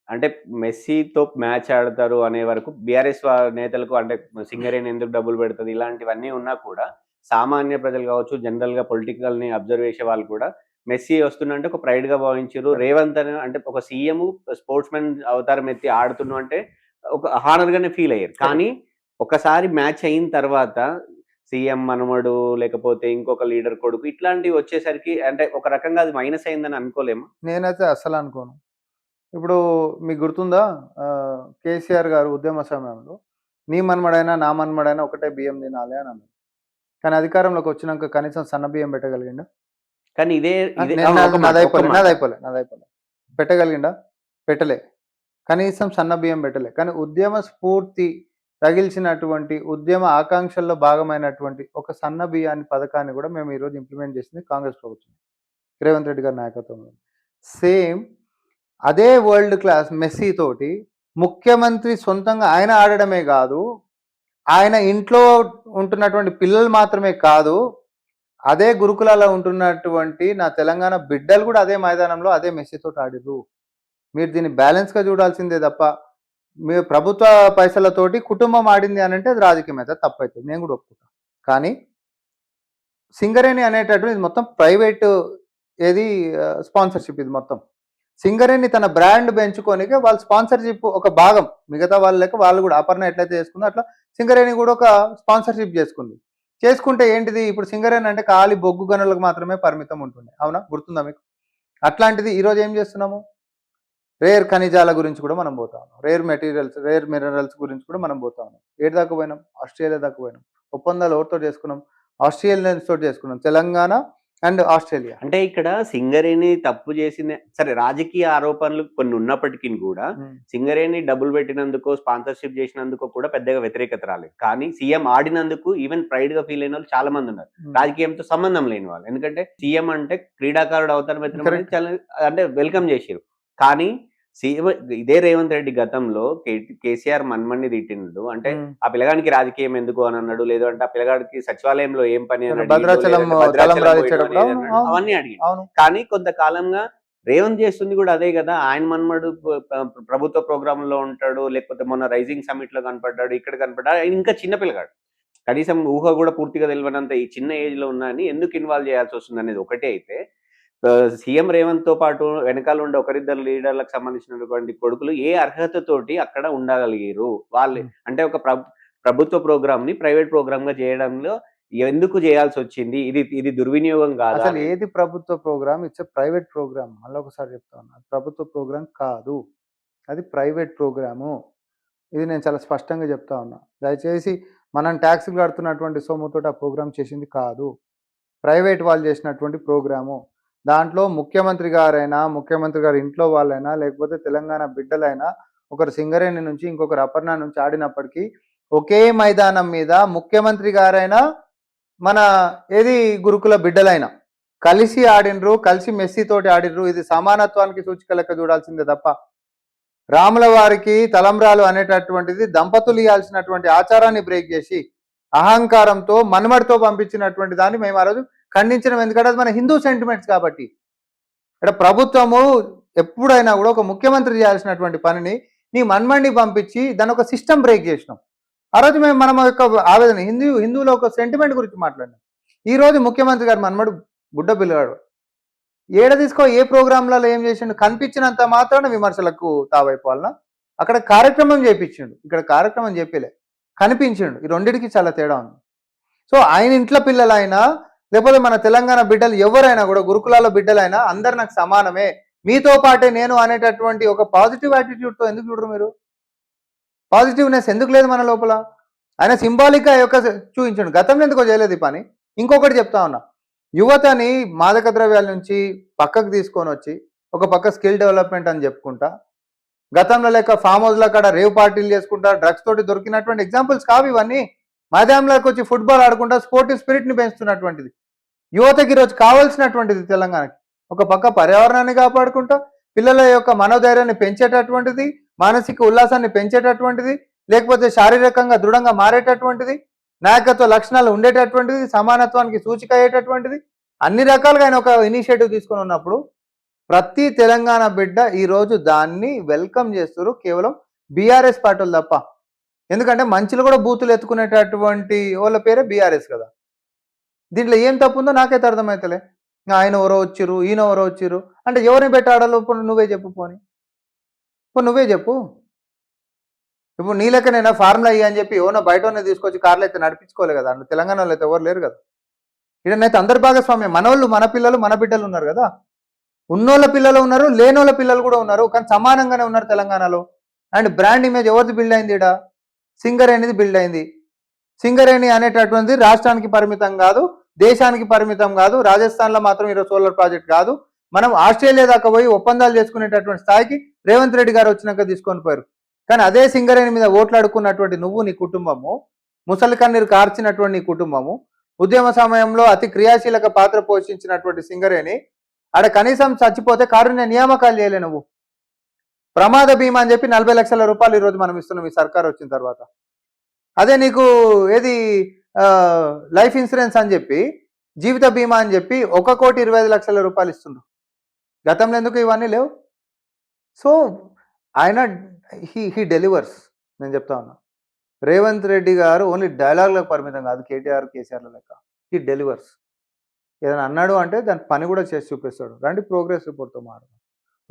Speaker 1: అంటే మెస్సీతో మ్యాచ్ ఆడతారు అనే వరకు బీఆర్ఎస్ నేతలకు, అంటే సింగరేణి ఎందుకు డబ్బులు పెడుతుంది ఇలాంటివన్నీ ఉన్నా కూడా సామాన్య ప్రజలు కావచ్చు, జనరల్‌గా పొలిటికల్‌ని అబ్జర్వ్ చేసే వాళ్ళు కూడా మెస్సీ వస్తుండంటే ఒక ప్రైడ్‌గా భావించిర్రు. రేవంత్ అని అంటే ఒక సీఎం స్పోర్ట్స్‌మెన్ అవతారం ఎత్తి ఆడుతున్నాం అంటే ఒక హానర్‌గానే ఫీల్ అయ్యారు. కానీ ఒకసారి మ్యాచ్ అయిన తర్వాత సీఎం మనమడు లేకపోతే ఇంకొక లీడర్ కొడుకు ఇట్లాంటివి వచ్చేసరికి అంటే ఒక రకంగా అది మైనస్ అయిందని అనుకోలేమా?
Speaker 2: నేనైతే అస్సలు అనుకోను. ఇప్పుడు మీకు గుర్తుందా కేసీఆర్ గారు ఉద్యమ సమయంలో నీ మన్మడైనా నా మన్మడైనా ఒకటే బియ్యం తినాలి అని అన్నారు. కానీ అధికారంలోకి వచ్చినాక కనీసం సన్న బియ్యం పెట్టగలిగిండా?
Speaker 1: కానీ ఇదే ఇదే
Speaker 2: నేను
Speaker 1: ఒక మాట, ఒక్క మాట.
Speaker 2: నాదైపోలే. పెట్టగలిగిండా? పెట్టలే. కనీసం సన్న బియ్యం పెట్టలే. కానీ ఉద్యమ స్ఫూర్తి రగిల్చినటువంటి ఉద్యమ ఆకాంక్షల్లో భాగమైనటువంటి ఒక సన్న బియ్యాన్ని పథకాన్ని కూడా మేము ఈరోజు ఇంప్లిమెంట్ చేసింది కాంగ్రెస్ ప్రభుత్వం. రేవంత్ రెడ్డి గారి నాయకత్వంలో. సేమ్ అదే వరల్డ్ క్లాస్ మెస్సీ తోటి ముఖ్యమంత్రి సొంతంగా ఆయన ఆడడమే కాదు, ఆయన ఇంట్లో ఉంటున్నటువంటి పిల్లలు మాత్రమే కాదు, అదే గురుకులాల్లో ఉంటున్నటువంటి నా తెలంగాణ బిడ్డలు కూడా అదే మైదానంలో అదే మెస్సీతో ఆడిర్రు. మీరు దీన్ని బ్యాలెన్స్గా చూడాల్సిందే తప్ప మీరు ప్రభుత్వ పైసలతోటి కుటుంబం ఆడింది అని అంటే అది రాజకీయం అయితే తప్పవుతుంది. నేను కూడా ఒప్పుకుంటాను. కానీ సింగరేణి అనేటటువంటి ఇది మొత్తం ప్రైవేట్ ఏది స్పాన్సర్షిప్ ఇది మొత్తం. సింగరేణి తన బ్రాండ్ పెంచుకోనికే వాళ్ళు స్పాన్సర్షిప్ ఒక భాగం మిగతా వాళ్ళ లెక్క వాళ్ళు కూడా అపర్ణ ఎట్లయితే చేసుకుందో అట్లా సింగరేణి కూడా ఒక స్పాన్సర్షిప్ చేసుకుంది. చేసుకుంటే ఏంటిది ఇప్పుడు సింగరేణి అంటే ఖాళీ బొగ్గు గనులకు మాత్రమే పరిమితం ఉంటుంది. అవునా? గుర్తుందా మీకు? అట్లాంటిది ఈరోజు ఏం చేస్తున్నాము? రేర్ ఖనిజాల గురించి కూడా మనం పోతా ఉన్నాం. రేర్ మినరల్స్ గురించి కూడా మనం పోతా ఉన్నాం. ఏడు దాకా పోయినాం? ఆస్ట్రేలియా దాకా పోయినాం. ఒప్పందాలు ఎవరితో చేసుకున్నాం? ఆస్ట్రేలియన్స్ తోటి చేసుకున్నాం. Telangana and Australia.
Speaker 1: అంటే ఇక్కడ సింగరేణి తప్పు చేసిన సరే రాజకీయ ఆరోపణలు కొన్ని ఉన్నప్పటికీ కూడా సింగరేణి డబ్బులు పెట్టినందుకు స్పాన్సర్షిప్ చేసినందుకు కూడా పెద్దగా వ్యతిరేకత రాలేదు. కానీ సీఎం ఆడినందుకు ఈవెన్ ప్రైడ్ గా ఫీల్ అయిన వాళ్ళు చాలా మంది ఉన్నారు, రాజకీయంతో సంబంధం లేని వాళ్ళు. ఎందుకంటే సీఎం అంటే క్రీడాకారుడు అవతారం ఎత్తడం చాలా అంటే వెల్కమ్ చేసారు. కానీ సీఎం ఇదే రేవంత్ రెడ్డి గతంలో కేసీఆర్ మన్మన్ని తిట్టిండు. అంటే ఆ పిల్లగానికి రాజకీయం ఎందుకు అని అన్నాడు, లేదు అంటే ఆ పిల్లగాడికి సచివాలయంలో ఏం పని అని అవన్నీ అడిగాడు. కానీ కొంతకాలంగా రేవంత్ చేస్తుంది కూడా అదే కదా. ఆయన మన్మడు ప్రభుత్వ ప్రోగ్రామ్ లో ఉంటాడు, లేకపోతే మొన్న రైజింగ్ సమిట్ లో కనపడ్డాడు, ఇక్కడ కనపడ్డాడు. ఆయన ఇంకా చిన్న పిల్లగాడు, కనీసం ఊహ కూడా పూర్తిగా తెలియనంత ఈ చిన్న ఏజ్ లో ఉన్నా ఎందుకు ఇన్వాల్వ్ చేయాల్సి వస్తుంది అనేది ఒకటే. అయితే సీఎం రేవంత్ తో పాటు వెనకాల ఉండే ఒకరిద్దరు లీడర్లకు సంబంధించినటువంటి కొడుకులు ఏ అర్హతతోటి అక్కడ ఉండగలిగారు వాళ్ళు? అంటే ఒక ప్రభుత్వ ప్రోగ్రామ్ ని ప్రైవేట్ ప్రోగ్రామ్ గా చేయడంలో ఎందుకు చేయాల్సి వచ్చింది? ఇది దుర్వినియోగం కాదు.
Speaker 2: అసలు ఏది ప్రభుత్వ ప్రోగ్రామ్? It's private programme. మళ్ళీ ఒకసారి చెప్తా ఉన్నా, ప్రభుత్వ ప్రోగ్రామ్ కాదు, అది ప్రైవేట్ ప్రోగ్రాము. ఇది నేను చాలా స్పష్టంగా చెప్తా ఉన్నా. దయచేసి మనం ట్యాక్స్లు కడుతున్నటువంటి సొమ్ముతో ఆ ప్రోగ్రామ్ చేసింది కాదు, ప్రైవేట్ వాళ్ళు చేసినటువంటి ప్రోగ్రాము. దాంట్లో ముఖ్యమంత్రి గారైనా, ముఖ్యమంత్రి గారి ఇంట్లో వాళ్ళైనా, లేకపోతే తెలంగాణ బిడ్డలైనా ఒకరు సింగరేణి నుంచి ఇంకొకరు అపర్ణ నుంచి ఆడినప్పటికీ ఒకే మైదానం మీద ముఖ్యమంత్రి గారైనా మన ఏది గురుకుల బిడ్డలైనా కలిసి ఆడినరు, కలిసి మెస్సీతోటి ఆడినరు. ఇది సమానత్వానికి సూచిక లెక్క చూడాల్సిందే తప్ప రాముల వారికి తలంబ్రాలు అనేటటువంటిది దంపతులు ఇవ్వాల్సినటువంటి ఆచారాన్ని బ్రేక్ చేసి అహంకారంతో మన్మడితో పంపించినటువంటి దాన్ని మేము ఆ రోజు ఖండించడం. ఎందుకంటే అది మన హిందూ సెంటిమెంట్స్ కాబట్టి. ఇక్కడ ప్రభుత్వము ఎప్పుడైనా కూడా ఒక ముఖ్యమంత్రి చేయాల్సినటువంటి పనిని నీ మన్మడిని పంపించి దాని ఒక సిస్టమ్ బ్రేక్ చేసినాం. ఆ రోజు మేము మన యొక్క ఆవేదన హిందువుల ఒక సెంటిమెంట్ గురించి మాట్లాడినాం. ఈ రోజు ముఖ్యమంత్రి గారు మన్మడు గుడ్డ పిల్లగాడు ఏడ తీసుకో ఏ ప్రోగ్రాంలలో ఏం చేసిండు కనిపించినంత మాత్రాన విమర్శలకు తావైపోవాలన్నా? అక్కడ కార్యక్రమం చేయించిండు, ఇక్కడ కార్యక్రమం చెప్పలే, కనిపించిండు. ఈ రెండింటికి చాలా తేడా ఉంది. సో ఆయన ఇంట్లో పిల్లలైనా లేకపోతే మన తెలంగాణ బిడ్డలు ఎవరైనా కూడా గురుకులాల బిడ్డలైనా అందరు నాకు సమానమే, మీతో పాటే నేను అనేటటువంటి ఒక పాజిటివ్ యాటిట్యూడ్తో ఎందుకు చూడరు మీరు? పాజిటివ్నెస్ ఎందుకు లేదు మన లోపల? ఆయన సింబాలిక్గా యొక్క చూపించండు. గతంలో ఎందుకో చేయలేదు ఈ పని. ఇంకొకటి చెప్తా ఉన్నా, యువతని మాదక ద్రవ్యాల నుంచి పక్కకు తీసుకొని వచ్చి ఒక పక్క స్కిల్ డెవలప్మెంట్ అని చెప్పుకుంటా, గతంలో లేక ఫామ్ హౌస్ల కాడ రేవ్ పార్టీలు చేసుకుంటా డ్రగ్స్ తోటి దొరికినటువంటి ఎగ్జాంపుల్స్ కావు ఇవన్నీ. మైదానంలోకి వచ్చి ఫుట్బాల్ ఆడుకుంటా స్పోర్టివ్ స్పిరిట్ని పెంచుతున్నటువంటిది యువతకి ఈరోజు కావాల్సినటువంటిది. తెలంగాణకి ఒక పక్క పర్యావరణాన్ని కాపాడుకుంటా, పిల్లల యొక్క మనోధైర్యాన్ని పెంచేటటువంటిది, మానసిక ఉల్లాసాన్ని పెంచేటటువంటిది, లేకపోతే శారీరకంగా దృఢంగా మారేటటువంటిది, నాయకత్వ లక్షణాలు ఉండేటటువంటిది, సమానత్వానికి సూచిక అయ్యేటటువంటిది, అన్ని రకాలుగా ఆయన ఒక ఇనిషియేటివ్ తీసుకొని ఉన్నప్పుడు ప్రతి తెలంగాణ బిడ్డ ఈరోజు దాన్ని వెల్కమ్ చేస్తారు, కేవలం బీఆర్ఎస్ పార్టీలు తప్ప. ఎందుకంటే మంచిలు కూడా బూతులు ఎత్తుకునేటటువంటి వాళ్ళ పేరే బీఆర్ఎస్ కదా. దీంట్లో ఏం తప్పు ఉందో నాకైతే అర్థమవుతలే. ఆయన ఎవరో వచ్చిర్రు, ఈయన ఎవరో వచ్చిర్రు అంటే ఎవరిని పెట్టి ఆడాలో నువ్వే చెప్పు పోనీ. నువ్వే చెప్పు. ఇప్పుడు నీ లెక్కనైనా ఫార్ములా ఇయ్యి అని చెప్పి ఎవరో బయటనే తీసుకొచ్చి కార్లు అయితే నడిపించుకోలే కదా. తెలంగాణలో అయితే ఎవరు లేరు కదా. ఈడనైతే అందరి భాగస్వామ్యం, మనోళ్ళు, మన పిల్లలు, మన బిడ్డలు ఉన్నారు కదా. ఉన్నోళ్ళ పిల్లలు ఉన్నారు, లేనోళ్ళ పిల్లలు కూడా ఉన్నారు, కానీ సమానంగానే ఉన్నారు తెలంగాణలో. అండ్ బ్రాండ్ ఇమేజ్ ఎవరిది బిల్డ్ అయింది? ఈడ సింగరేణిది బిల్డ్ అయింది. సింగరేణి అనేటటువంటిది రాష్ట్రానికి పరిమితం కాదు, దేశానికి పరిమితం కాదు. రాజస్థాన్లో మాత్రం ఈరోజు సోలార్ ప్రాజెక్ట్ కాదు. మనం ఆస్ట్రేలియా దాకా పోయి ఒప్పందాలు చేసుకునేటటువంటి స్థాయికి రేవంత్ రెడ్డి గారు వచ్చినాక తీసుకొని పోయారు. కానీ అదే సింగరేణి మీద ఓట్లాడుకున్నటువంటి నువ్వు, నీ కుటుంబము, ముసలి కన్నీరు కార్చినటువంటి నీ కుటుంబము, ఉద్యమ సమయంలో అతి క్రియాశీలక పాత్ర పోషించినటువంటి సింగరేణి ఆడ కనీసం చచ్చిపోతే కారుణ్య నియామకాలు చేయలే నువ్వు. ప్రమాద బీమా అని చెప్పి 40 లక్షల రూపాయలు ఈరోజు మనం ఇస్తున్నాం ఈ సర్కార్ వచ్చిన తర్వాత. అదే నీకు ఏది లైఫ్ ఇన్సూరెన్స్ అని చెప్పి, జీవిత బీమా అని చెప్పి 1,25,00,00,000 రూపాయలు ఇస్తుండ్రు. గతంలో ఎందుకు ఇవన్నీ లేవు? సో ఆయన హీ డెలివర్స్. నేను చెప్తా ఉన్నా, రేవంత్ రెడ్డి గారు ఓన్లీ డైలాగ్లకు పరిమితం కాదు, కేటీఆర్ కేసీఆర్ల లెక్క. He delivers. ఏదైనా అన్నాడు అంటే దాని పని కూడా చేసి చూపిస్తాడు. రండి ప్రోగ్రెస్ రిపోర్ట్తో మాట్లాడు,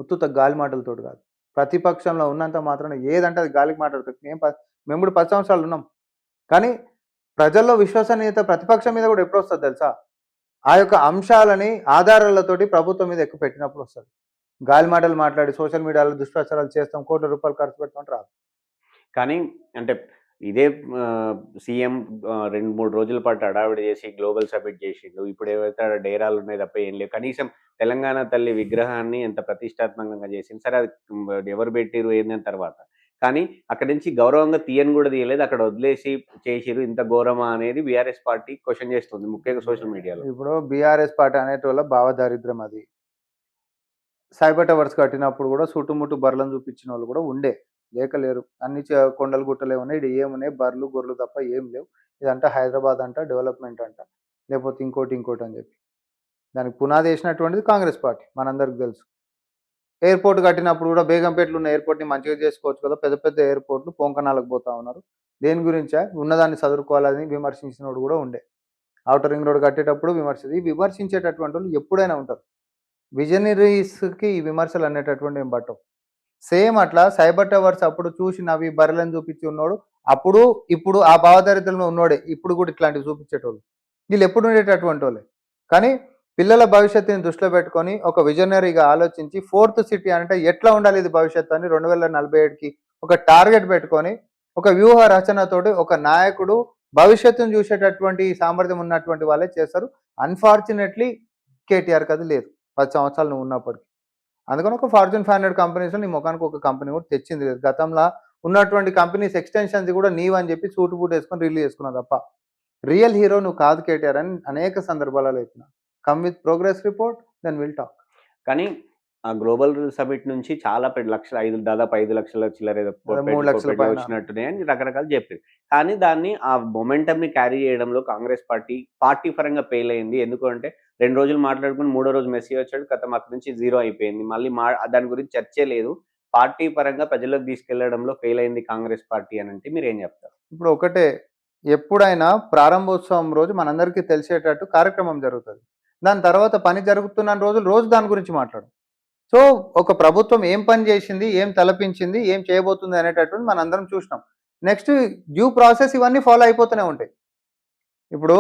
Speaker 2: ఉత్తుత గాలి మాటలతో కాదు. ప్రతిపక్షంలో ఉన్నంత మాత్రాన ఏదంటే అది గాలికి మాట్లాడుతుంది. మేము కూడా 10 సంవత్సరాలు ఉన్నాం, కానీ ప్రజల్లో విశ్వసనీయత ప్రతిపక్షం మీద కూడా ఎప్పుడు వస్తుంది తెలుసా? ఆ యొక్క అంశాలని ఆధారాలతోటి ప్రభుత్వం మీద ఎక్కువ పెట్టినప్పుడు వస్తుంది. గాలి మాటలు మాట్లాడి సోషల్ మీడియాలో దుష్ప్రచారాలు చేస్తాం, కోట్ల రూపాయలు ఖర్చు పెడతాం రాదు.
Speaker 1: కానీ అంటే ఇదే సీఎం 2-3 రోజుల పాటు హడావిడి చేసి గ్లోబల్ సబ్మిట్ చేసిండు. ఇప్పుడు ఏవైతే డేరాలు ఉన్నాయి తప్ప ఏం లేవు. కనీసం తెలంగాణ తల్లి విగ్రహాన్ని ఎంత ప్రతిష్టాత్మకంగా చేసింది. సరే అది ఎవరు పెట్టిరు ఏందని తర్వాత, కానీ అక్కడి నుంచి గౌరవంగా తీయని కూడా తీయలేదు, అక్కడ వదిలేసి చేసిరు. ఇంత ఘోరమా అనేది బీఆర్ఎస్ పార్టీ క్వశ్చన్ చేస్తుంది, ముఖ్యంగా సోషల్ మీడియాలో.
Speaker 2: ఇప్పుడు బీఆర్ఎస్ పార్టీ అనేటోళ్ళ భావదారిద్ర్యం అది. సైబర్ టవర్స్ కట్టినప్పుడు కూడా చుట్టుముట్టు బర్లను చూపించిన వాళ్ళు కూడా ఉండే, లేకలేరు. అన్ని కొండలు గుట్టలే ఉన్నాయి, ఇది ఏమున్నాయి బర్రెలు గొర్రెలు తప్ప ఏం లేవు. ఇదంట హైదరాబాద్ అంట, డెవలప్మెంట్ అంట, లేకపోతే ఇంకోటి అని చెప్పి దానికి పునాది వేసినటువంటిది కాంగ్రెస్ పార్టీ, మనందరికి తెలుసు. ఎయిర్పోర్ట్ కట్టినప్పుడు కూడా బేగంపేటలో ఉన్న ఎయిర్పోర్ట్ని మంచిగా చేసుకోవచ్చు కదా, పెద్ద పెద్ద ఎయిర్పోర్ట్లు పొంకనాలకు పోతా ఉన్నారు. దేని గురించా? ఉన్నదాన్ని చదువుకోవాలని విమర్శించినోడు కూడా ఉండే. ఔటర్ రింగ్ రోడ్ కట్టేటప్పుడు విమర్శించేటటువంటి వాళ్ళు ఎప్పుడైనా ఉంటారు. విజనరీస్కి ఈ విమర్శలు అనేటటువంటి ఏం పట్టవు. సేమ్ అట్లా సైబర్ టవర్స్ అప్పుడు చూసి నవ్వి బర్రెలను చూపించి ఉన్నాడు, అప్పుడు ఇప్పుడు ఆ భావదారిద్రంలో ఉన్నోడే ఇప్పుడు కూడా ఇట్లాంటివి చూపించేటోళ్ళు. వీళ్ళు ఎప్పుడు ఉండేటటువంటి వాళ్ళే. కానీ పిల్లల భవిష్యత్తుని దృష్టిలో పెట్టుకొని ఒక విజనరీగా ఆలోచించి 4th సిటీ అంటే ఎట్లా ఉండాలి ఇది భవిష్యత్తు అని 2047కి ఒక టార్గెట్ పెట్టుకొని ఒక వ్యూహ రచనతోటి ఒక నాయకుడు భవిష్యత్తును చూసేటటువంటి సామర్థ్యం ఉన్నటువంటి వాళ్ళే చేస్తారు. అన్ఫార్చునేట్లీ కేటీఆర్కి అది లేదు 10 సంవత్సరాలు నువ్వు ఉన్నప్పటికీ. అందుకని ఒక ఫార్చ్యూన్ 500 కంపెనీస్లో నీ ముఖానికి ఒక కంపెనీ కూడా తెచ్చింది లేదు. గతంలో ఉన్నటువంటి కంపెనీస్ ఎక్స్టెన్షన్స్ కూడా నీవని చెప్పి సూటు బూట్ వేసుకొని రిలీజ్ చేసుకున్నావు తప్ప రియల్ హీరో నువ్వు కాదు కేటీఆర్ అని అనేక సందర్భాలలో చెప్పిన. Come with progress report, then will talk.
Speaker 1: కానీ ఆ గ్లోబల్ సమిట్ నుంచి చాలా దాదాపు 5 లక్షల చిల్లర
Speaker 2: 3 లక్షల పైన
Speaker 1: వచ్చినట్టునే అని రకరకాలు చెప్పారు. కానీ దాన్ని ఆ మొమెంటమ్ ని క్యారీ చేయడంలో కాంగ్రెస్ పార్టీ పరంగా ఫెయిల్ అయింది. ఎందుకంటే 2 రోజులు మాట్లాడుకుని 3వ రోజు మెస్సీ వచ్చాడు, కథం అక్కడి నుంచి 0 అయిపోయింది. మళ్ళీ దాని గురించి చర్చే లేదు. పార్టీ పరంగా ప్రజలకు తీసుకెళ్లడంలో ఫెయిల్ అయింది కాంగ్రెస్ పార్టీ అని అంటే మీరు ఏం చెప్తారు?
Speaker 2: ఇప్పుడు ఒకటే, ఎప్పుడైనా ప్రారంభోత్సవం రోజు మనందరికీ తెలిసేటట్టు కార్యక్రమం జరుగుతుంది. దాని తర్వాత పని జరుగుతున్న రోజు దాని గురించి మాట్లాడు. సో ఒక ప్రభుత్వం ఏం పని చేసింది, ఏం తలపించింది, ఏం చేయబోతుంది అనేటటువంటి మనందరం చూసినాం. నెక్స్ట్ డ్యూ ప్రాసెస్ ఇవన్నీ ఫాలో అయిపోతూనే ఉంటాయి. ఇప్పుడు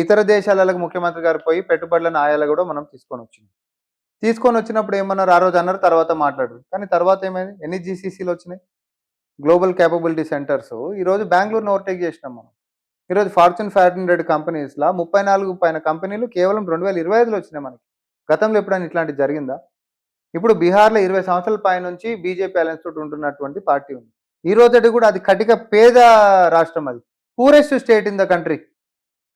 Speaker 2: ఇతర దేశాలకు ముఖ్యమంత్రి గారు పోయి పెట్టుబడులను ఆయాలు కూడా మనం తీసుకొని వచ్చినప్పుడు ఏమన్నారు? ఆ రోజు అన్నారు, తర్వాత మాట్లాడారు. కానీ తర్వాత ఏమైంది? ఎన్ని జీసీసీలు వచ్చినాయి, గ్లోబల్ క్యాపబిలిటీ సెంటర్స్. ఈరోజు బెంగళూరును ఓవర్టేక్ చేసినాం మనం. ఈరోజు ఫార్చ్యూన్ 500 కంపెనీస్లో 34 పైన కంపెనీలు కేవలం 2025లో వచ్చినాయి మనకి. గతంలో ఎప్పుడైనా ఇట్లాంటిది జరిగిందా? ఇప్పుడు బీహార్లో 20 సంవత్సరాల పై నుంచి బీజేపీ అలయన్స్ తోటి ఉంటున్నటువంటి పార్టీ ఉంది. ఈ రోజు కూడా అది కటిక పేద రాష్ట్రం, అది poorest state in the country.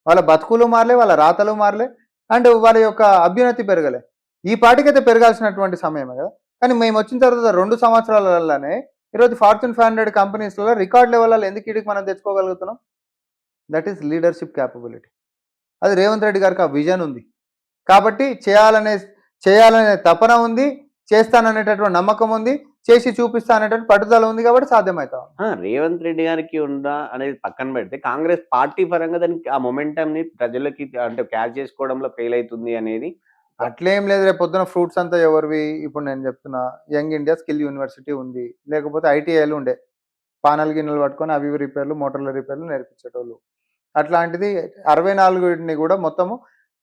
Speaker 2: వాళ్ళ బతుకులు మారలే, వాళ్ళ రాతలు మారలే, అండ్ వాళ్ళ యొక్క అభ్యున్నతి పెరగలే. ఈ పార్టీకి అయితే పెరగాల్సినటువంటి సమయమే కదా. కానీ మేము వచ్చిన తర్వాత 2 సంవత్సరాలలోనే ఈరోజు ఫార్చ్యూన్ 500 కంపెనీస్లో రికార్డ్ లెవెల్లో ఎందుకు ఇడికి మనం తెచ్చుకోగలుగుతున్నాం? That is leadership capability. అది రేవంత్ రెడ్డి గారికి ఆ విజన్ ఉంది కాబట్టి చేయాలనే తపన ఉంది, చేస్తాననేటటువంటి నమ్మకం ఉంది. చేసి చూపిస్తా అనేటువంటి పట్టుదల ఉంది కాబట్టి సాధ్యమవుతా ఉంది.
Speaker 1: రేవంత్ రెడ్డి గారికి ఉందా అనేది పక్కన పెడితే కాంగ్రెస్ పార్టీ పరంగా దానికి ఆ మొమెంటంని ప్రజలకి అంటే క్యాచ్ చేసుకోవడంలో ఫెయిల్ అవుతుంది అనేది
Speaker 2: అట్లేం లేదు. రేపు పొద్దున ఫ్రూట్స్ అంతా ఎవరివి? ఇప్పుడు నేను చెప్తున్నా, యంగ్ ఇండియా స్కిల్ యూనివర్సిటీ ఉంది. లేకపోతే ఐటీఐలు ఉండే. పానల్ గిన్నెలు పట్టుకొని అవి ఇవి రిపేర్లు, మోటార్ల రిపేర్లు నేర్పించేటోళ్ళు. అట్లాంటిది 64ని కూడా మొత్తము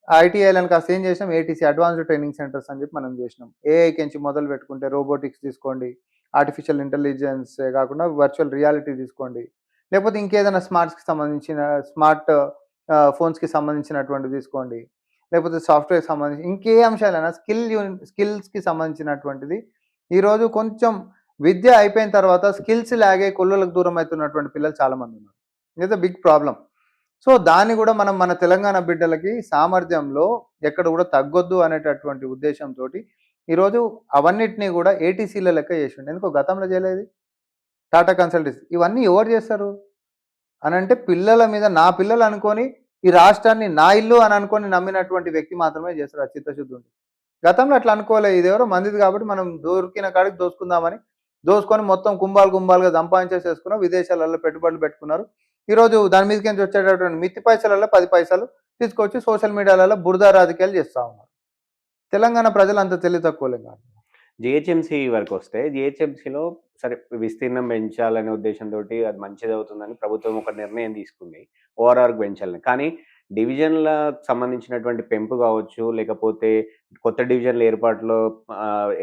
Speaker 2: ఐటీఐలను కాస్త ఏం చేసినాం, ఏటీసీ అడ్వాన్స్డ్ ట్రైనింగ్ సెంటర్స్ అని చెప్పి మనం చేసినాం. ఏఐకించి మొదలు పెట్టుకుంటే రోబోటిక్స్ తీసుకోండి, ఆర్టిఫిషియల్ ఇంటెలిజెన్సే కాకుండా వర్చువల్ రియాలిటీ తీసుకోండి, లేకపోతే ఇంకేదైనా స్మార్ట్స్కి సంబంధించిన స్మార్ట్ ఫోన్స్కి సంబంధించినటువంటి తీసుకోండి, లేకపోతే సాఫ్ట్వేర్కి సంబంధించి ఇంకే అంశాలైనా స్కిల్స్కి సంబంధించినటువంటిది ఈరోజు కొంచెం విద్య అయిపోయిన తర్వాత స్కిల్స్ లాగే కొల్లులకు దూరం అవుతున్నటువంటి పిల్లలు చాలామంది ఉన్నారు. It's big problem. సో దాన్ని కూడా మనం మన తెలంగాణ బిడ్డలకి సామర్థ్యంలో ఎక్కడ కూడా తగ్గొద్దు అనేటటువంటి ఉద్దేశంతో ఈరోజు అవన్నిటినీ కూడా ఏటీసీల లెక్క చేసిండు. ఎందుకో గతంలో చేయలేదు. టాటా కన్సల్టెన్సీ ఇవన్నీ ఎవరు చేస్తారు అని అంటే పిల్లల మీద నా పిల్లలు అనుకొని ఈ రాష్ట్రాన్ని నా ఇల్లు అని అనుకొని నమ్మినటువంటి వ్యక్తి మాత్రమే చేస్తారు. ఆ చిత్తశుద్ధి ఉంది. గతంలో అట్లా అనుకోలేదు. ఇదేవరో మందిది కాబట్టి మనం దొరికిన కాడికి దోసుకుందామని దోసుకొని మొత్తం కుంభాలుగా సంపాదించేసేసుకున్నారు. విదేశాలలో పెట్టుబడులు పెట్టుకున్నారు. ఈరోజు దాని మీదకి వచ్చేటటువంటి మిత్తి పైసలలో 10 పైసలు తీసుకొచ్చి సోషల్ మీడియాలలో బురద రాజకీయాలు చేస్తూ ఉన్నారు. తెలంగాణ ప్రజలు అంత తెలివి తక్కువలేం కాదు.
Speaker 1: జిహెచ్ఎంసీ వరకు వస్తే జిహెచ్ఎంసీలో సరే విస్తీర్ణం పెంచాలనే ఉద్దేశంతో అది మంచిది అవుతుందని ప్రభుత్వం ఒక నిర్ణయం తీసుకుంది. ఓఆర్ఆర్కి పెంచాలని. కానీ డివిజన్లకు సంబంధించినటువంటి పెంపు కావచ్చు, లేకపోతే కొత్త డివిజన్ల ఏర్పాటులో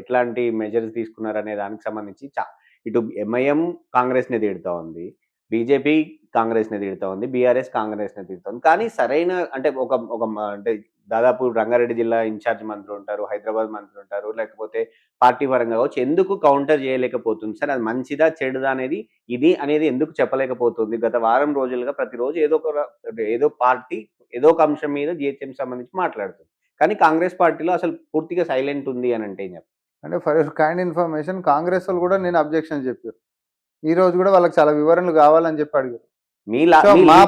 Speaker 1: ఎట్లాంటి మెజర్స్ తీసుకున్నారనే దానికి సంబంధించి ఇటు ఎంఐఎం కాంగ్రెస్ని తిడుతూ ఉంది, బీజేపీ కాంగ్రెస్ని తిడుతూ ఉంది, బీఆర్ఎస్ కాంగ్రెస్ని తిడుతూ ఉంది. కానీ సరైన అంటే అంటే దాదాపు రంగారెడ్డి జిల్లా ఇన్ఛార్జ్ మంత్రులు ఉంటారు, హైదరాబాద్ మంత్రులు ఉంటారు, లేకపోతే పార్టీ పరంగా కావచ్చు, ఎందుకు కౌంటర్ చేయలేకపోతుంది సార్? అది మంచిదా చెడుదా అనేది ఎందుకు చెప్పలేకపోతుంది? గత వారం రోజులుగా ప్రతిరోజు ఏదో పార్టీ ఏదో ఒక అంశం మీద జిహెచ్ఎం సంబంధించి మాట్లాడుతుంది. కానీ కాంగ్రెస్ పార్టీలో అసలు పూర్తిగా సైలెంట్ ఉంది అని అంటే
Speaker 2: అంటే for your kind information congress వాళ్ళు కూడా నేను అబ్జెక్షన్ చెప్పారు. ఈ రోజు కూడా వాళ్ళకి చాలా వివరణలు కావాలని చెప్పి అడిగారు. మా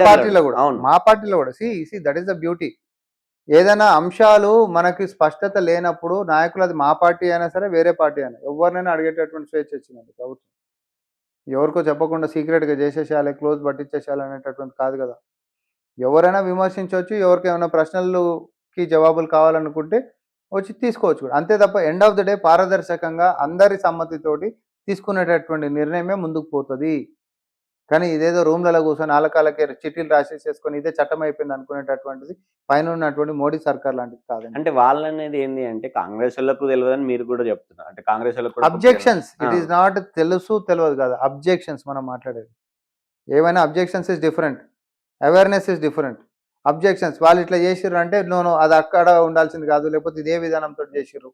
Speaker 2: పార్టీలో కూడా see that is the beauty. ఏదైనా అంశాలు మనకి స్పష్టత లేనప్పుడు నాయకులు, అది మా పార్టీ అయినా సరే వేరే పార్టీ అయినా, ఎవరినైనా అడిగేటటువంటి స్వేచ్ఛ ఇచ్చిందండి ప్రభుత్వం. ఎవరికో చెప్పకుండా సీక్రెట్గా చేసేసేయాలి, క్లోజ్ పట్టించేసేయాలి అనేటటువంటి కాదు కదా. ఎవరైనా విమర్శించవచ్చు, ఎవరికైనా ప్రశ్నలకి జవాబులు కావాలనుకుంటే వచ్చి తీసుకోవచ్చు కూడా. అంతే తప్ప ఎండ్ ఆఫ్ ద డే పారదర్శకంగా అందరి సమ్మతితోటి తీసుకునేటటువంటి నిర్ణయమే ముందుకు పోతుంది. కానీ ఇదేదో రూమ్లలో కూర్చొని ఆలకాలకే చిట్టీలు రాసేసేసుకొని ఇదే చట్టం అయిపోయింది అనుకునేటటువంటిది పైన ఉన్నటువంటి మోడీ సర్కార్ లాంటిది కాదు.
Speaker 1: అంటే వాళ్ళనేది ఏంది అంటే కాంగ్రెస్ వాళ్ళకు తెలియదని మీరు కూడా చెప్తున్నారు. అంటే కాంగ్రెస్ వాళ్ళకు
Speaker 2: అబ్జెక్షన్స్, ఇట్ ఈస్ నాట్ తెలియదు కాదు, అబ్జెక్షన్స్ మనం మాట్లాడేది. ఏమైనా objections is different, awareness is different. Objections వాళ్ళు ఇట్లా చేసిర్రు అంటే నో అది అక్కడ ఉండాల్సింది కాదు, లేకపోతే ఇదే విధానంతో చేసిర్రు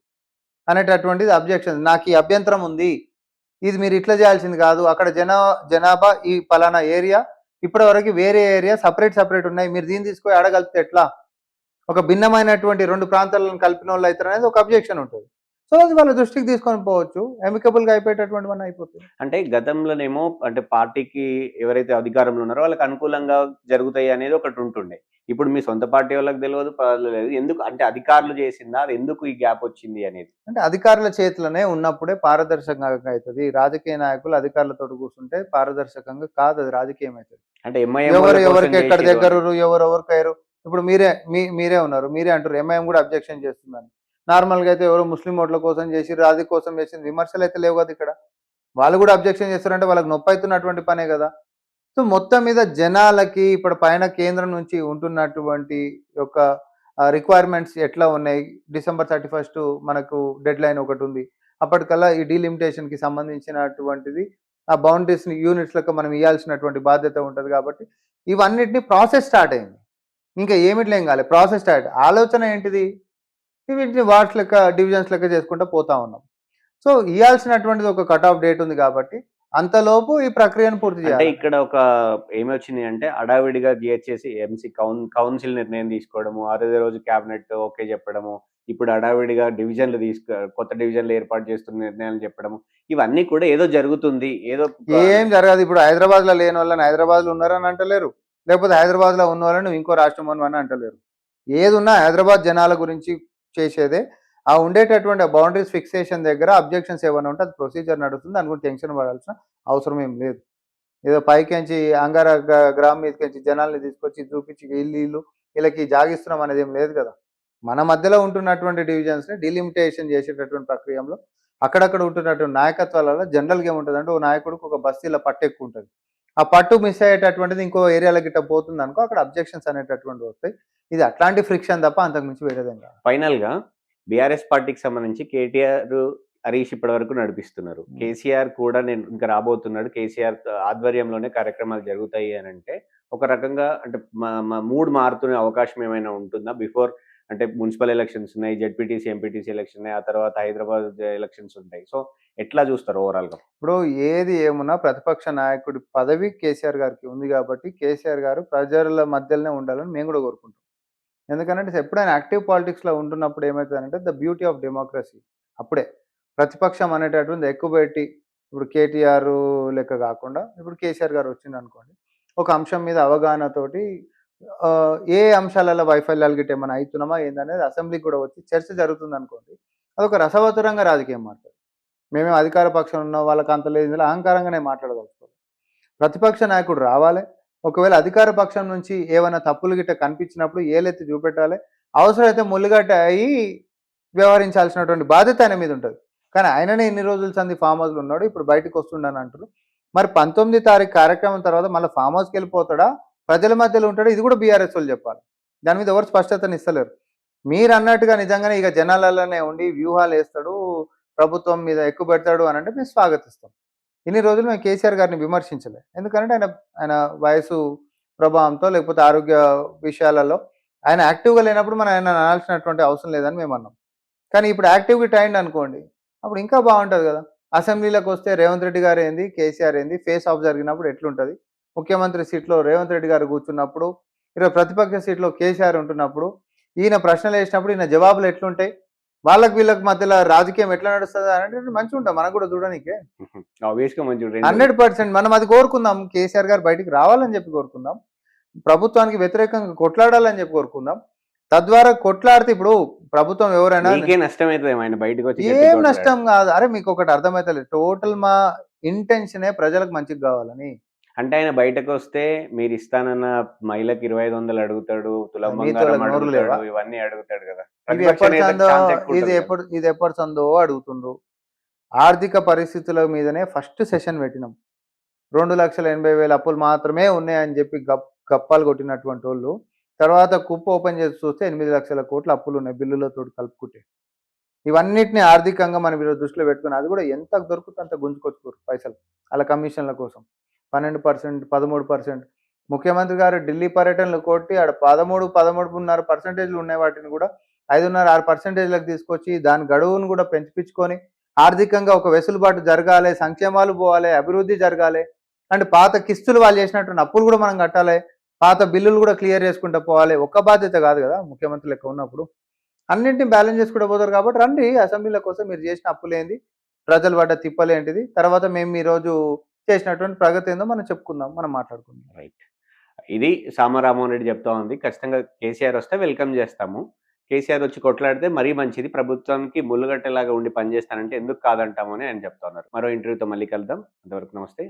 Speaker 2: అనేటటువంటిది అబ్జెక్షన్స్. నాకు ఈ అభ్యంతరం ఉంది, ఇది మీరు ఇట్లా చేయాల్సింది కాదు, అక్కడ జనాభా ఈ పలానా ఏరియా, ఇప్పటి వరకు వేరే ఏరియా సపరేట్ ఉన్నాయి, మీరు దీన్ని తీసుకొని అడగలిపితే ఎట్లా, ఒక భిన్నమైనటువంటి 2 ప్రాంతాలను కలిపిన వాళ్ళు అవుతారు అనేది ఒక అబ్జెక్షన్ ఉంటుంది. సో అది వాళ్ళ దృష్టికి తీసుకొని పోవచ్చు, ఎమికబుల్గా అయిపోయేటటువంటి వన్ అయిపోతుంది.
Speaker 1: అంటే గతంలోనేమో అంటే పార్టీకి ఎవరైతే అధికారంలో ఉన్నారో వాళ్ళకి అనుకూలంగా జరుగుతాయి అనేది ఒకటి ఉంటుండే. ఇప్పుడు మీ సొంత పార్టీ వాళ్ళకి తెలియదు, పర్లేదు. ఎందుకు అంటే అధికారులు చేసిందా, అది ఎందుకు ఈ గ్యాప్ వచ్చింది అనేది?
Speaker 2: అంటే అధికారుల చేతిలోనే ఉన్నప్పుడే పారదర్శకంగా అవుతుంది. రాజకీయ నాయకులు అధికారులతో కూర్చుంటే పారదర్శకంగా కాదు, అది రాజకీయం అవుతుంది.
Speaker 1: అంటే
Speaker 2: ఎవరికి ఎక్కడ దగ్గర ఎవరెవరికైరు. ఇప్పుడు మీరే ఉన్నారు, మీరే అంటారు ఎంఐఎం కూడా అబ్జెక్షన్ చేస్తుందని. నార్మల్గా అయితే ఎవరో ముస్లిం ఓట్ల కోసం చేసి రాజీ కోసం చేసింది విమర్శలు అయితే లేవు కదా. ఇక్కడ వాళ్ళు కూడా అబ్జెక్షన్ చేస్తారంటే వాళ్ళకి నొప్పి అవుతున్నటువంటి పనే కదా. సో మొత్తం మీద జనాలకి ఇప్పుడు పైన కేంద్రం నుంచి ఉంటున్నటువంటి యొక్క రిక్వైర్మెంట్స్ ఎట్లా ఉన్నాయి, December 31 మనకు డెడ్ లైన్ ఒకటి ఉంది. అప్పటికల్లా ఈ డీలిమిటేషన్కి సంబంధించినటువంటిది ఆ బౌండరీస్ యూనిట్స్ లెక్క మనం ఇవ్వాల్సినటువంటి బాధ్యత ఉంటుంది. కాబట్టి ఇవన్నిటిని ప్రాసెస్ స్టార్ట్ అయింది. ఇంకా ఏమిట్లేం కాలేదు, ప్రాసెస్ స్టార్ట్. ఆలోచన ఏంటిది, వీటిని వార్డ్స్ లెక్క డివిజన్స్ లెక్క చేసుకుంటూ పోతా ఉన్నాం. సో ఇవ్వాల్సినటువంటిది ఒక కట్ ఆఫ్ డేట్ ఉంది కాబట్టి అంతలోపు ఈ ప్రక్రియను పూర్తి చేయాలి.
Speaker 1: ఇక్కడ ఒక ఏమొచ్చింది అంటే అడావిడిగా జిహెచ్ఎంసీ కౌన్సిల్ నిర్ణయం తీసుకోవడము, అదే రోజు క్యాబినెట్ ఓకే చెప్పడము, ఇప్పుడు అడావిడిగా కొత్త డివిజన్లు ఏర్పాటు చేస్తున్న నిర్ణయాలు చెప్పడము, ఇవన్నీ కూడా ఏదో జరుగుతుంది,
Speaker 2: ఏం జరగదు. ఇప్పుడు హైదరాబాద్ లో లేని వాళ్ళని హైదరాబాద్ లో ఉన్నారని అంటలేరు, లేకపోతే హైదరాబాద్ లో ఉన్న వాళ్ళని ఇంకో రాష్ట్రం అని అంటలేరు. ఏది ఉన్నా హైదరాబాద్ జనాల గురించి చేసేదే. ఆ ఉండేటటువంటి బౌండరీస్ ఫిక్సేషన్ దగ్గర అబ్జెక్షన్స్ ఏమైనా ఉంటే అది ప్రొసీజర్ నడుస్తుంది. దాని గురించి టెన్షన్ పడాల్సిన అవసరం ఏం లేదు. ఏదో పైకెంచి అంగార గ్రామం మీదకెంచి జనాల్ని తీసుకొచ్చి చూపించి వీళ్ళు వీళ్ళకి జాగిస్తున్నాం అనేది ఏం లేదు కదా. మన మధ్యలో ఉంటున్నటువంటి డివిజన్స్ని డిలిమిటేషన్ చేసేటటువంటి ప్రక్రియలో అక్కడక్కడ ఉంటున్నటువంటి నాయకత్వాలలో జనరల్గా ఏముంటుందంటే ఓ నాయకుడికి ఒక బస్తీల పట్టు ఎక్కువ ఉంటుంది. ఆ పట్టు మిస్ అయ్యేటటువంటిది ఇంకో ఏరియాలో గిట్ట పోతుంది అనుకో, అక్కడ అబ్జెక్షన్స్ అనేటటువంటివి వస్తాయి. ఇది అట్లాంటి ఫ్రిక్షన్ తప్ప అంతకు మించి వేరేదేం కాదు.
Speaker 1: ఫైనల్‌గా బీఆర్ఎస్ పార్టీకి సంబంధించి కేటీఆర్, హరీష్ ఇప్పటివరకు నడిపిస్తున్నారు. కేసీఆర్ కూడా నేను ఇంకా రాబోతున్నాడు. కేసీఆర్ ఆధ్వర్యంలోనే కార్యక్రమాలు జరుగుతాయి అనంటే, ఒక రకంగా అంటే మూడ్ మారుతునే అవకాశం ఏమైనా ఉంటుందా? బిఫోర్ అంటే మున్సిపల్ ఎలక్షన్స్ ఉన్నాయి, జెడ్పీటీసీ, ఎంపీటీసీ ఎలక్షన్ ఉన్నాయి. ఆ తర్వాత హైదరాబాద్ ఎలక్షన్స్ ఉంటాయి. సో, ఎట్లా చూస్తారు ఓవరాల్‌గా?
Speaker 2: ఇప్పుడు ఏది ఏమున్నా ప్రతిపక్ష నాయకుడి పదవి కేసీఆర్ గారికి ఉంది కాబట్టి, కేసీఆర్ గారు ప్రజల మధ్యలోనే ఉండాలని మేము కూడా కోరుకుంటాం. ఎందుకంటే ఎప్పుడైనా యాక్టివ్ పాలిటిక్స్‌లో ఉంటున్నప్పుడు ఏమైతదంటే ద బ్యూటీ ఆఫ్ డెమోక్రసీ. అప్పుడే ప్రతిపక్షం అనేటటువంటిది ఎక్కువ పెట్టి, ఇప్పుడు కేటీఆర్ లెక్క కాకుండా ఇప్పుడు కేసీఆర్ గారు వచ్చిండనుకోండి, ఒక అంశం మీద అవగాహనతోటి ఏ అంశాలలో వైఫల్యాలు గిట్ట ఏమైనా అయితున్నామా ఏందనేది అసెంబ్లీకి కూడా వచ్చి చర్చ జరుగుతుందనుకోండి, అదొక రసవత్తరంగా రాజకీయం మారుతది. మేమేం అధికార పక్షంలో ఉన్నాం, వాళ్ళకి అంత లేదు, ఇందులో అహంకారంగానే మాట్లాడదలుచుకోవాలి. ప్రతిపక్ష నాయకుడు రావాలి. ఒకవేళ అధికార పక్షం నుంచి ఏమైనా తప్పులు గిట్ట కనిపించినప్పుడు ఏలెత్తి చూపెట్టాలి. అవసరమైతే ముళ్ళుగడ్డ అయ్యి వ్యవహరించాల్సినటువంటి బాధ్యత ఆయన మీద ఉంటుంది. కానీ ఆయననే ఇన్ని రోజుల సంది ఫామ్ హౌస్‌లో ఉన్నాడు. ఇప్పుడు బయటకు వస్తుండని అంటారు. మరి 19 తారీఖు కార్యక్రమం తర్వాత మళ్ళీ ఫామ్ హౌస్‌కి వెళ్ళిపోతాడా? ప్రజల మధ్యలో ఉంటాడా? ఇది కూడా బీఆర్ఎస్ వాళ్ళు చెప్పాలి. దాని మీద ఎవరు స్పష్టతని ఇస్తలేరు. మీరు అన్నట్టుగా నిజంగానే ఇక జనాలలోనే ఉండి వ్యూహాలు వేస్తాడు, ప్రభుత్వం మీద ఎక్కువ పెడతాడు అని అంటే మేము స్వాగతిస్తాం. ఇన్ని రోజులు మేము కేసీఆర్ గారిని విమర్శించలే. ఎందుకంటే ఆయన ఆయన వయసు ప్రభావంతో లేకపోతే ఆరోగ్య విషయాలలో ఆయన యాక్టివ్‌గా లేనప్పుడు మనం ఆయన అనాల్సినటువంటి అవసరం లేదని మేము అన్నాం. కానీ ఇప్పుడు యాక్టివ్‌గా అయిండు అనుకోండి, అప్పుడు ఇంకా బాగుంటది కదా. అసెంబ్లీలోకి వస్తే రేవంత్ రెడ్డి గారు ఏంది, కేసీఆర్ ఏంది, ఫేస్ ఆఫ్ జరిగినప్పుడు ఎట్లుంటది? ముఖ్యమంత్రి సీట్‌లో రేవంత్ రెడ్డి గారు కూర్చున్నప్పుడు, ఈరోజు ప్రతిపక్ష సీట్‌లో కేసీఆర్ ఉంటున్నప్పుడు, ఈయన ప్రశ్నలు వేసినప్పుడు ఈయన జవాబులు ఎట్లుంటాయి? వాళ్ళకి వీళ్ళకి మధ్యలో రాజకీయం ఎట్లా నడుస్తది అనేది మంచిగుంటది మనకు కూడా చూడనీకే.
Speaker 1: ఆబ్వియస్‌గా మంచిగా
Speaker 2: 100% మనం అది కోరుకుందాం. కేసీఆర్ గారు బయటికి రావాలని చెప్పి కోరుకుందాం. ప్రభుత్వానికి వ్యతిరేకంగా కొట్లాడాలని చెప్పి కోరుకుందాం. తద్వారా కొట్లాడితే ఇప్పుడు ప్రభుత్వం ఎవరైనా
Speaker 1: మీకే నష్టమైతదేమో ఆయన బయటకొచ్చి
Speaker 2: ఏం
Speaker 1: గట్టిగా కొట్లాడితే.
Speaker 2: నష్టం కాదు. అరే మీకొకటి అర్థమైతలేదు. టోటల్ మా ఇంటెన్షనే ప్రజలకు మంచిగా కావాలని.
Speaker 1: అంటే ఆయన బయటకొస్తే మీరిస్తానన్న మహిళకి 2500 అడుగుతాడు, తులం
Speaker 2: మీతో
Speaker 1: బంగారం
Speaker 2: నోరు లేవా?
Speaker 1: అడుగుతాడు, ఇవన్నీ అడుగుతాడు కదా.
Speaker 2: ఇది
Speaker 1: ప్రతిపక్ష
Speaker 2: ఎప్పటి
Speaker 1: నేతకు
Speaker 2: సందో
Speaker 1: ఛాన్స్ ఎక్కువ
Speaker 2: ఇది
Speaker 1: ఉంటది కదా.
Speaker 2: ఇది ఎప్పటి సందో అడుగుతుండ్రు. ఆర్థిక పరిస్థితుల మీదనే ఫస్ట్ సెషన్ పెట్టినాం. 2,80,000 అప్పులు మాత్రమే ఉన్నాయని చెప్పి గప్పాలు కొట్టినటువంటోళ్ళు, తర్వాత కుప్ప ఓపెన్ చేసి చూస్తే 8,00,000 కోట్ల అప్పులున్నాయి బిల్లులతోటి కలుపుకుంటే. ఇవన్నిటిని ఆర్థికంగా మనం ఈరోజు దృష్టిలో పెట్టుకొని అది కూడా ఎంత దొరుకుతుందో అంత గుంజుకొచ్చుకోరు పైసలు. ఆళ్ళ కమిషన్ల కోసం. 12%, 13%. ముఖ్యమంత్రి గారు ఢిల్లీ పర్యటనలు కొట్టి ఆడ 13, 13.5% ఉన్నాయి వాటిని కూడా 5.5, 6%లకు తీసుకొచ్చి దాని గడువును కూడా పెంచిపించుకొని ఆర్థికంగా ఒక వెసులుబాటు జరగాలి, సంక్షేమాలు పోవాలి, అభివృద్ధి జరగాలి. అంటే పాత కిస్తులు వాళ్ళు చేసినటువంటి అప్పులు కూడా మనం కట్టాలి. పాత బిల్లులు కూడా క్లియర్ చేసుకుంటూ పోవాలి. ఒక్క బాధ్యత కాదు కదా ముఖ్యమంత్రి లెక్క ఉన్నప్పుడు. అన్నింటిని బ్యాలెన్స్ చేసుకుంటూ పోతారు కాబట్టి రండి అసెంబ్లీల కోసం మీరు చేసిన అప్పులేంది, ప్రజలు పడ్డ తిప్పలేంటిది, తర్వాత మేము ఈరోజు చేసినటువంటి ప్రగతి ఏందో మనం చెప్పుకుందాం, మనం మాట్లాడుకుందాం.
Speaker 1: రైట్. ఇది సామారామోహన్ రెడ్డి చెప్తా ఉంది. ఖచ్చితంగా కేసీఆర్ వస్తే వెల్కమ్ చేస్తాము. కేసీఆర్ వచ్చి కొట్లాడితే మరీ మంచిది. ప్రభుత్వానికి ముళ్ళుగట్టలాగా ఉండి పనిచేస్తానంటే ఎందుకు కాదంటాము అని ఆయన చెప్తా ఉన్నారు. మరో ఇంటర్వ్యూతో మళ్ళీ కలుద్దాం. అంతవరకు నమస్తే.